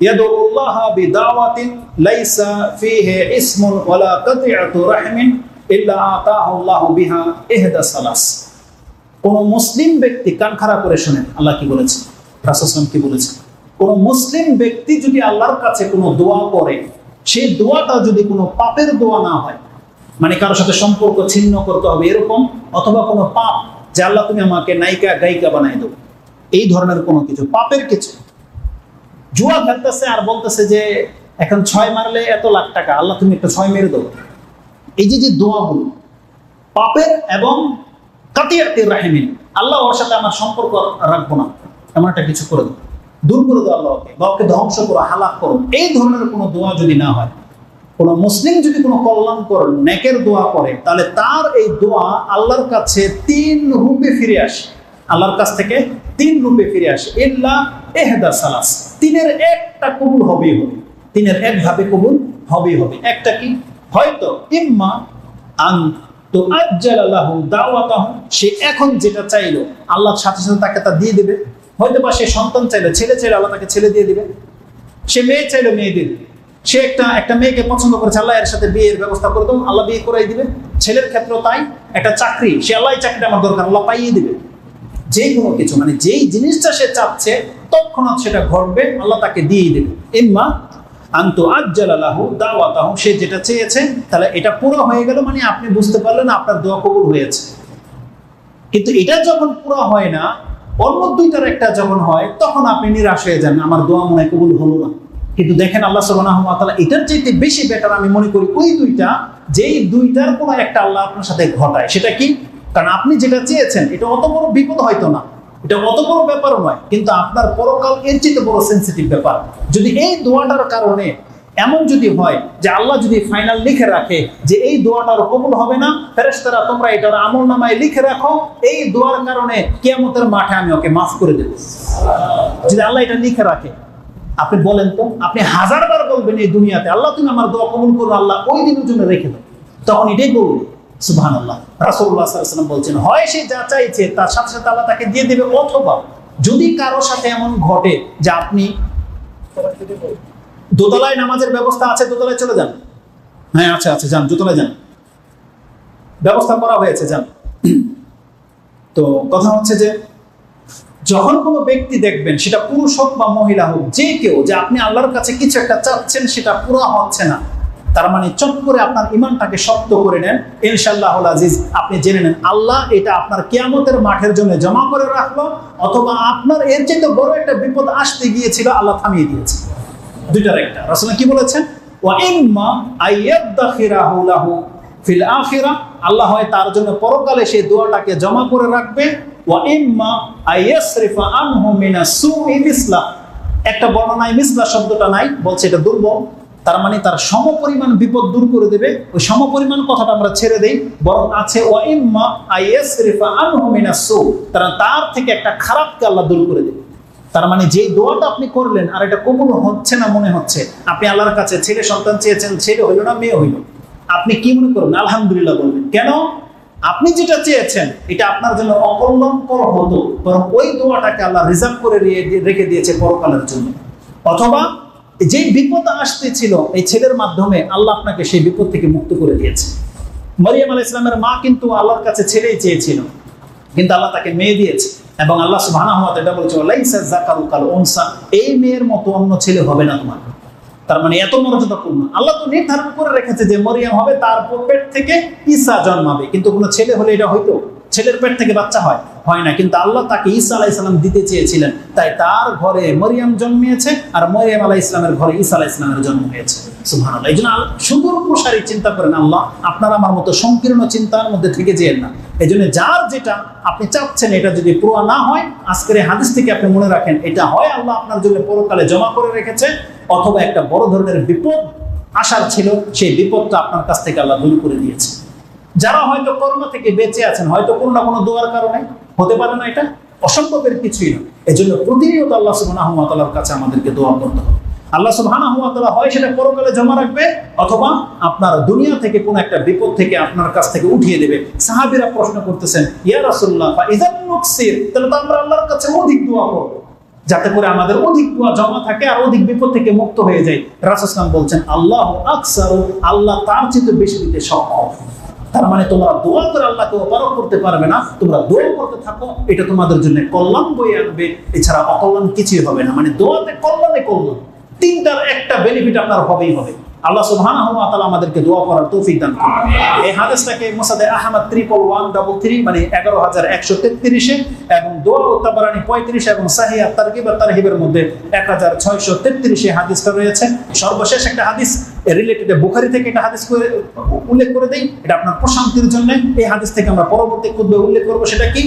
ইয়াদুল্লাহ বিদাওয়াতিন লাইসা ফীহি ইসমুন ওয়ালা কাতিআতু রাহমিন ইল্লা আতাহু আল্লাহু বিহা ইহদা সালাস। কোন মুসলিম ব্যক্তি, কান খাড়া করে শুনেন আল্লাহ কি বলেছে, রাসূল সাল্লাল্লাহু আলাইহি ওয়াসাল্লাম কি বলেছে। কোন মুসলিম ব্যক্তি যদি আল্লাহর কাছে কোনো দোয়া করে, সেই দোয়াটা যদি কোনো পাপের দোয়া না হয়, মানে কারোর সাথে সম্পর্ক ছিন্ন করতে হবে এরকম, অথবা কোনো পাপ যে আল্লাহ তুমি আমাকে নায়িকা গায়িকা বানাই দাও, এই ধরনের কোনো কিছু, পাপের কিছু, জুয়া খেলতেছে আর বলতেছে যে এখন 6 মারলে এত লাখ টাকা, আল্লাহ তুমি একটা 6 মেরে দাও, এই যে দোয়াগুলো পাপের, এবং কাতিয়াতির রাহিমিন, আল্লাহ ওর সাথে আমার সম্পর্ক রাখবো না, এমন একটা কিছু করে দাও, দূর করে দাও আল্লাহকে, বা ওকে ধ্বংস করো, হালাক করো, এই ধরনের কোনো দোয়া যদি না হয়, কোনো মুসলিম যদি কোনো কল্যাণকর নেকের দোয়া করে, তাহলে তার এই দোয়া আল্লাহর কাছে 3 রূপে ফিরে আসে, আল্লাহর কাছ থেকে 3 রূপে ফিরে আসে। ইল্লা ইহদা সালাস, 3-এর একটা কবুল হবেই হবে, 3-এর এক ভাবে কবুল হবেই হবে। একটা কি, হয়তো ইম্মা আন তুআজ্জালা লাহু দাওয়াতাহু, সে এখন যেটা চাইলো আল্লাহর সাথে সাথে তাকে তা দিয়ে দিবে। হয়তো বা সে সন্তান চাইলো, ছেলে চাইলো, আল্লাহ তাকে ছেলে দিয়ে দিবে। সে মেয়ে চাইলো, মেয়ে দিয়ে দিবে। সে একটা মেয়েকে পছন্দ করেছে, আল্লাহ এর সাথে বিয়ের ব্যবস্থা করে দেবো, আল্লাহ বিয়ে করাই দিবে। ছেলের ক্ষেত্রেও তাই, একটা চাকরি, সে আল্লাহ এই চাকরিটা আমার দরকার, আল্লাহ পাইয়ে দিবে। যে কোনো কিছু, মানে যেই জিনিসটা সে চাচ্ছে তৎক্ষণাৎ সেটা ঘটবে, আল্লাহ তাকে দিয়েই দেবে। ইম্মা আনতু আজ্জালা লাহু দাওয়াতাহু, সে যেটা চেয়েছে তাহলে এটা পুরো হয়ে গেল, মানে আপনি বুঝতে পারলেন আপনার দোয়া কবুল হয়েছে। কিন্তু এটা যখন পুরো হয় না, অন্য দুইটার একটা যখন হয়, তখন আপনি নিরাশ হয়ে যান, আমার দোয়া মনে হয় কবুল হলো না। কিন্তু দেখেন আল্লাহ সুবহানাহু ওয়া তাআলা এটার চাইতে বেশি বেটার আমি মনে করি ওই দুইটা, যেই দুইটার কোনো একটা আল্লাহ আপনার সাথে ঘটায়। সেটা কি? কারণ আপনি যেটা চেয়েছেন এটা অত বড় বিপদ হয়তো না, এটা অত বড় ব্যাপারও নয়, কিন্তু আপনার পরকাল এর চেয়ে বড় সেন্সিটিভ ব্যাপার। যদি এই দোয়াটার কারণে এমন যদি হয় যে আল্লাহ যদি ফাইনাল লিখে রাখে যে এই দোয়াটার কবুল হবে না, ফেরেশতারা তোমরা এটার আমলনামায় লিখে রাখো, এই দোয়ার কারণে কিয়ামতের মাঠে আমি ওকে মাফ করে দেব। যদি আল্লাহ এটা লিখে রাখে, আপনি বলেন তো, আপনি 1000 বার বলবেন এই দুনিয়াতে, আল্লাহ তুমি আমার দোয়া কবুল করো, আল্লাহ ওই দিনের জন্য রেখে দাও, তখন এটাই বলবে সুবহানাল্লাহ। রাসূলুল্লাহ সাল্লাল্লাহু আলাইহি ওয়াসাল্লাম বলছেন, হয় সে যা চাইছে তার সাথে সাথে আল্লাহ তাকে দিয়ে দেবে, অথবা যদি কারোর সাথে এমন ঘটে যে আপনি দোতলায় নামাজের ব্যবস্থা আছে, দোতলায় চলে যান। হ্যাঁ আচ্ছা আচ্ছা যান, দোতলায় যান, ব্যবস্থা করা হয়েছে, যান। তো কথা হচ্ছে যে যখন কোনো ব্যক্তি দেখবেন, সেটা পুরুষ হোক বা মহিলা হোক, যে কেউ, যে আপনি আল্লাহর কাছে কিছু একটা চাচ্ছেন সেটা পুরো হচ্ছে না, তার মানে চট করে আপনার ইমানটাকে শক্ত করে নেন, ইনশাআল্লাহুল আজিজ আপনি জেনে নেন আল্লাহ এটা আপনার কিয়ামতের মাঠের জন্য জমা করে রাখলো, অথবা আপনার এর চেয়ে বড় একটা বিপদ আসতে গিয়েছিল, আল্লাহ থামিয়ে দিয়েছে। দুইটার একটা। রাসূল কি বলেছেন? ওয়া ইম্মা আইয়াদাখিরাহু লাহু ফিল আখিরাহ, আল্লাহ হয় তার জন্য পরকালে সেই দোয়াটাকে জমা করে রাখবে। ওয়া ইম্মা আইয়াসরিফা আনহু মিনাস সুই মিসলা, একটা বর্ণনায় মিসলা শব্দটা নাই, বলছে এটা দুর্বল, তার মানে তার সমপরিমাণ বিপদ দূর করে দেবে। ওই সমপরিমাণ কথাটা আমরা ছেড়ে দেই, বরং আছে ওয়া ইম্মা আইয়াসরিফা আনহু মিনাস সু, তার থেকে একটা খারাপকে আল্লাহ দূর করে দেবে। তার মানে যে দোয়াটা আপনি করলেন আর এটা কবুল হচ্ছে না মনে হচ্ছে, আপনি আল্লাহর কাছে ছেলে সন্তান চেয়েছেন, ছেলে হইল না মেয়ে হইল, আপনি কি মনে করবেন? আলহামদুলিল্লাহ বলবেন। কেন? আপনি যেটা চেয়েছেন এটা আপনার জন্য অকল্যাণকর হতো, বরং ওই দোয়াটাকে আল্লাহ রিজার্ভ করে রেখে দিয়েছে পরকালের জন্য। অথবা যে বিপদ আসতেছিল এই ছেলের মাধ্যমে আল্লাহ আপনাকে সেই বিপদ থেকে মুক্ত করে দিয়েছে। মরিয়ম আলাইহিস সালামের মা কিন্তু আল্লাহর কাছে ছেলেই চেয়েছিল, কিন্তু আল্লাহ তাকে মেয়ে দিয়েছে, এবং আল্লাহ সুবহানাহু ওয়া তাআলা বলেছে লাইসা যাকারু কাল উনসা, এই মেয়ের মতো অন্য ছেলে হবে না তোমার। তার মানে এত মর্যাদাপূর্ণ। আল্লাহ তো নির্ধারণ করে রেখেছে যে মরিয়ম হবে, তার পেট থেকে ঈসা জন্মাবে, কিন্তু কোনো ছেলে হলে এটা হয়তো, ছেলের পেট থেকে বাচ্চা হয় না, কিন্তু আল্লাহ তাকে ঈসা আলাইহিস সালাম দিতে চেয়েছিলেন, তাই তার ঘরে মরিয়ম জন্মিয়েছে, আর মরিয়ম আলাইহিস সালামের ঘরে ঈসা আলাইহিস সালামের জন্ম হয়েছে। সুবহানাল্লাহ। এইজন্য সুদূর প্রসারী চিন্তা করেন আল্লাহ, আপনার আমার মতো সংকীর্ণ চিন্তার মধ্যে থেকে যেন না। এই জন্য যার যেটা আপনি চাচ্ছেন এটা যদি পুরো না হয়, আজকের হাদিস থেকে আপনি মনে রাখেন এটা হয় আল্লাহ আপনার জন্য পরকালে জমা করে রেখেছে, অথবা একটা বড় ধরনের বিপদ আসার ছিল, সেই বিপদটা আপনার কাছ থেকে আল্লাহ দূর করে দিয়েছে। যারা হয়তো করোনা থেকে বেঁচে আছেন, হয়তো কোনো না কোনো দোয়ার কারণে, হতে পারে না এটা অসম্ভবের কিছুই না। এজন্য প্রতিনিয়ত আল্লাহ সুবহানাহু ওয়া তাআলার কাছে আমাদেরকে দোয়া করতে হবে। আল্লাহ সুবহানাহু ওয়া তাআলা হয় সেটা পরকালে জমা রাখবে, অথবা আপনার দুনিয়া থেকে কোন একটা বিপদ থেকে আপনার কাছ থেকে উঠিয়ে দেবে। সাহাবীরা প্রশ্ন করতেছেন, ইয়া রাসূলুল্লাহ ফা ইযান নুকসির, তাহলে তো আমরা আল্লাহর কাছে অধিক দোয়া করব, যাতে করে আমাদের অধিক দোয়া জমা থাকে আর অধিক বিপদ থেকে মুক্ত হয়ে যায়। রাসূল সাল্লাল্লাহু আলাইহি ওয়াসাল্লাম বলছেন আল্লাহু আকসারু, আল্লাহ তার চেয়ে বেশি দিতে সক্ষম। তার মানে তোমরা দোয়া করে আল্লাহকে অপারক করতে পারবে না, তোমরা দোয়া করতে থাকো, এটা তোমাদের জন্য কল্যাণ বয়ে আনবে, এছাড়া অকল্যাণ কিছুই হবে না। মানে দোয়াতে কল্যাণে কল্যাণ, তিনটার একটা বেনিফিট আপনার হবেই হবে। আল্লাহ সুবহানাহু ওয়া তাআলা আমাদেরকে দোয়া করার তৌফিক দান করুন। এই হাদিসটাকে মুসাদে আহমদ 11133 মানে 11133 এবং দোয়া ও তাবারানী 35 এবং সহিহ তারগিব ও তারহিবের মধ্যে 1633 হাদিসটা রয়েছে। সর্বশেষ একটা হাদিস রিলেটেড বুখারী থেকে একটা হাদিস করে উল্লেখ করে দেই, এটা আপনার প্রশান্তির জন্য। এই হাদিস থেকে আমরা পরবর্তী খুতবায় উল্লেখ করব। সেটা কি?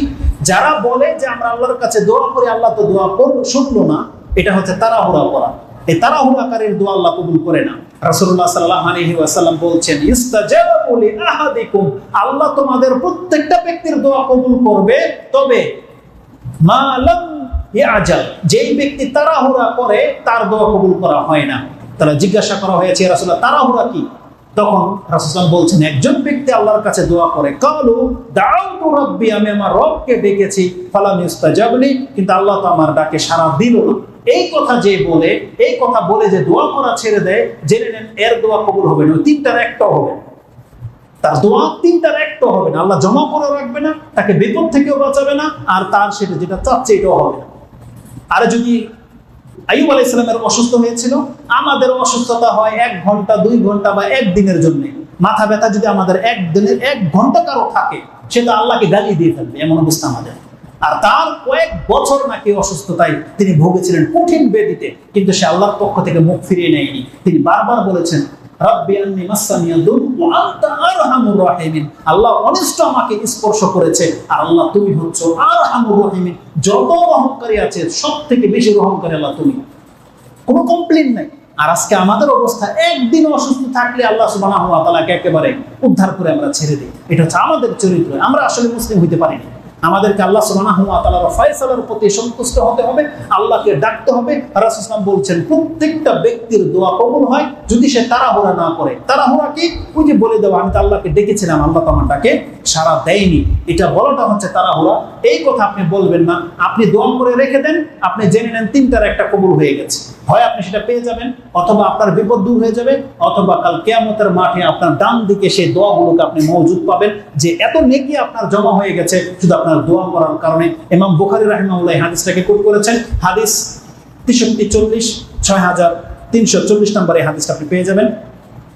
যারা বলে যে আমরা আল্লাহর কাছে দোয়া করি, আল্লাহ তো দোয়া শুনলো না, এটা হচ্ছে তাড়াহুড়া করা। এই তাড়াহুড়াকারীর দোয়া আল্লাহ কবুল করে না। রাসূলুল্লাহ সাল্লাল্লাহু আলাইহি ওয়াসাল্লাম বলছেন, ইস্তাজাবু লি আহাদিকুম, আল্লাহ তোমাদের প্রত্যেকটা ব্যক্তির দোয়া কবুল করবে, তবে মা লাম ইয়াজাল, যেই ব্যক্তি তাড়াহুড়া করে তার দোয়া কবুল করা হয় না। তারা জিজ্ঞাসা করা হয়েছে, ইয়া রাসূলুল্লাহ তাড়াহুড়া কি? তখন রাসূল বলছেন, একজন ব্যক্তি আল্লাহর কাছে দোয়া করে, কালু দাউতু রাব্বি, আমি আমার রবকে ডেকেছি, ফালাম ইস্তাজাবলি, কিন্তু আল্লাহ তো আমার ডাকে সাড়া দিল না। এই কথা যে বলে, এই কথা বলে যে দোয়া করা ছেড়ে দেয়, জেনে নেন এর দোয়া কবুল হবে না, তিনটার একটাও হবে না। তার দোয়া তিনটার একটাও হবে না, আল্লাহ জমা করে রাখবে না, তাকে বিপদ থেকেও বাঁচাবে না, আর তার সেটা যেটা চাচ্ছে এটাও হবে না। আর যদি আইয়ুব আলাইহিস সালামের অসুস্থ হয়েছিল, আমাদের অসুস্থতা হয় 1 ঘন্টা 2 ঘন্টা বা 1 দিনের জন্য, মাথা ব্যথা যদি আমাদের 1 দিনের 1 ঘন্টা কারো থাকে, সেটা আল্লাহকে গালি দিয়ে ফেলবে, এমন অবস্থা আমাদের। আর তার কয়েক বছর নাকি অসুস্থতায় তিনি ভুগেছিলেন, কঠিন ব্যাধিতে, কিন্তু সে আল্লাহর পক্ষ থেকে মুখ ফিরিয়ে নেয়নি। তিনি বারবার বলেছেন, রাব্বি আন্নী মাসানিয়া দুর ওয়া আনতা আরহামুর রাহিমিন, আল্লাহ অনিষ্ট আমাকে স্পর্শ করেছে, আর আল্লাহ তুমি হচ্ছ আরহামুর রাহিমিন, যত রহমকারী আছে সবথেকে বেশি রহমকারী আল্লাহ তুমি। কোনো কমপ্লেইন নাই। আর আজকে আমাদের অবস্থা, একদিন অসুস্থ থাকলে আল্লাহ সুবহানাহু ওয়া তাআলাকে একেবারে উদ্ধার করে আমরা ছেড়ে দিই। এটা হচ্ছে আমাদের চরিত্র। আমরা আসলে মুসলিম হইতে পারি না। আমাদেরকে আল্লাহ সুবহানাহু ওয়া তাআলার ফয়সালার প্রতি সন্তুষ্ট হতে হবে, আল্লাহকে ডাকতে হবে। রাসূল সাল্লাল্লাহু আলাইহি ওয়াসাল্লাম বলছেন প্রত্যেকটা ব্যক্তির দোয়া কবুল হয় যদি সে তাড়াহুড়া না করে। তাড়াহুড়া কি? ওই যে বলে দেওয়া, আমি তো আল্লাহকে ডেকেছিলাম, আল্লাহ তো আমার ডাকে সাড়া দেয়নি, এটা বলাটা হচ্ছে তাড়াহুড়া। এই কথা আপনি বলবেন না। আপনি দোয়া করে রেখে দেন, আপনি জেনে নেন তিনটার একটা কবুল হয়ে গেছে। হয় আপনি সেটা পেয়ে যাবেন, অথবা আপনার বিপদ দূর হয়ে যাবে, অথবা কাল কিয়ামতের মাঠে আপনার ডান দিকে সেই দোয়াগুলোকে আপনি মওজুদ পাবেন, যে এত নেকি আপনার জমা হয়ে গেছে শুধু আপনার দোয়া করার কারণে। ইমাম বুখারী রাহিমাহুল্লাহ হাদিসটাকে কোট করেছেন, হাদিস 6340 6340 নম্বরে হাদিসটা আপনি পেয়ে যাবেন।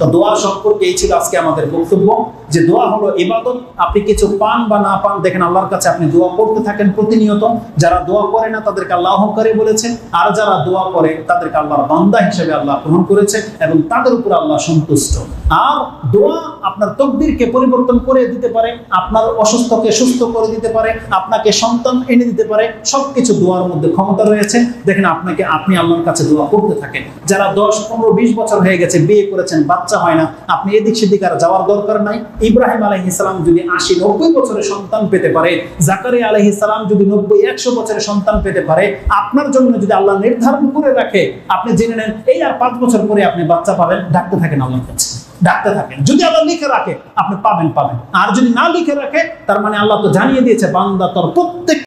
তো দোয়া সম্পর্কে এই ছিল আজকে আমাদের বক্তব্য, যে দোয়া হলো ইবাদত। আপনি কিছু পান বা না পান, দেখেন আল্লাহর কাছে আপনি দোয়া করতে থাকেন প্রতিনিয়ত। যারা দোয়া করে না তাদেরকে আল্লাহ অহংকারী বলেছে, আর যারা দোয়া করে তাদেরকে আল্লাহর বান্দা হিসেবে আল্লাহ গ্রহণ করেছে এবং তাদের উপর আল্লাহ সন্তুষ্ট। আর দোয়া আপনার তকদিরকে পরিবর্তন করে দিতে পারে, আপনার অসুস্থকে সুস্থ করে দিতে পারে, আপনাকে সন্তান এনে দিতে পারে। সবকিছু দোয়ার মধ্যে ক্ষমতা রয়েছে। দেখেন আপনি আল্লাহর কাছে দোয়া করতে থাকেন। যারা 10, 15, 20 বছর হয়ে গেছে, বিয়ে করেছেন, বাচ্চা হয় না, আপনি এদিক সেদিক আর যাওয়ার দরকার নাই। ইব্রাহিম আলাইহিস সালাম যদি 80, 90 বছরের সন্তান পেতে পারে, জাকারিয়া আলাইহিস সালাম যদি 90, 100 বছরের সন্তান পেতে পারে, আপনার জন্য যদি আল্লাহ নির্ধারণ করে রাখে, আপনি জেনে নেন এই আর 5 বছর পরে আপনি বাচ্চা পাবেন। ডাকতে থাকেন আল্লাহর কাছে, ডাকতে থাকেন। যদি আল্লাহ লিখে রাখে আপনি পাবেন। আর যদি না লিখে রাখে, তার মানে আল্লাহ তো জানিয়ে দিয়েছে বান্দা তোর প্রত্যেক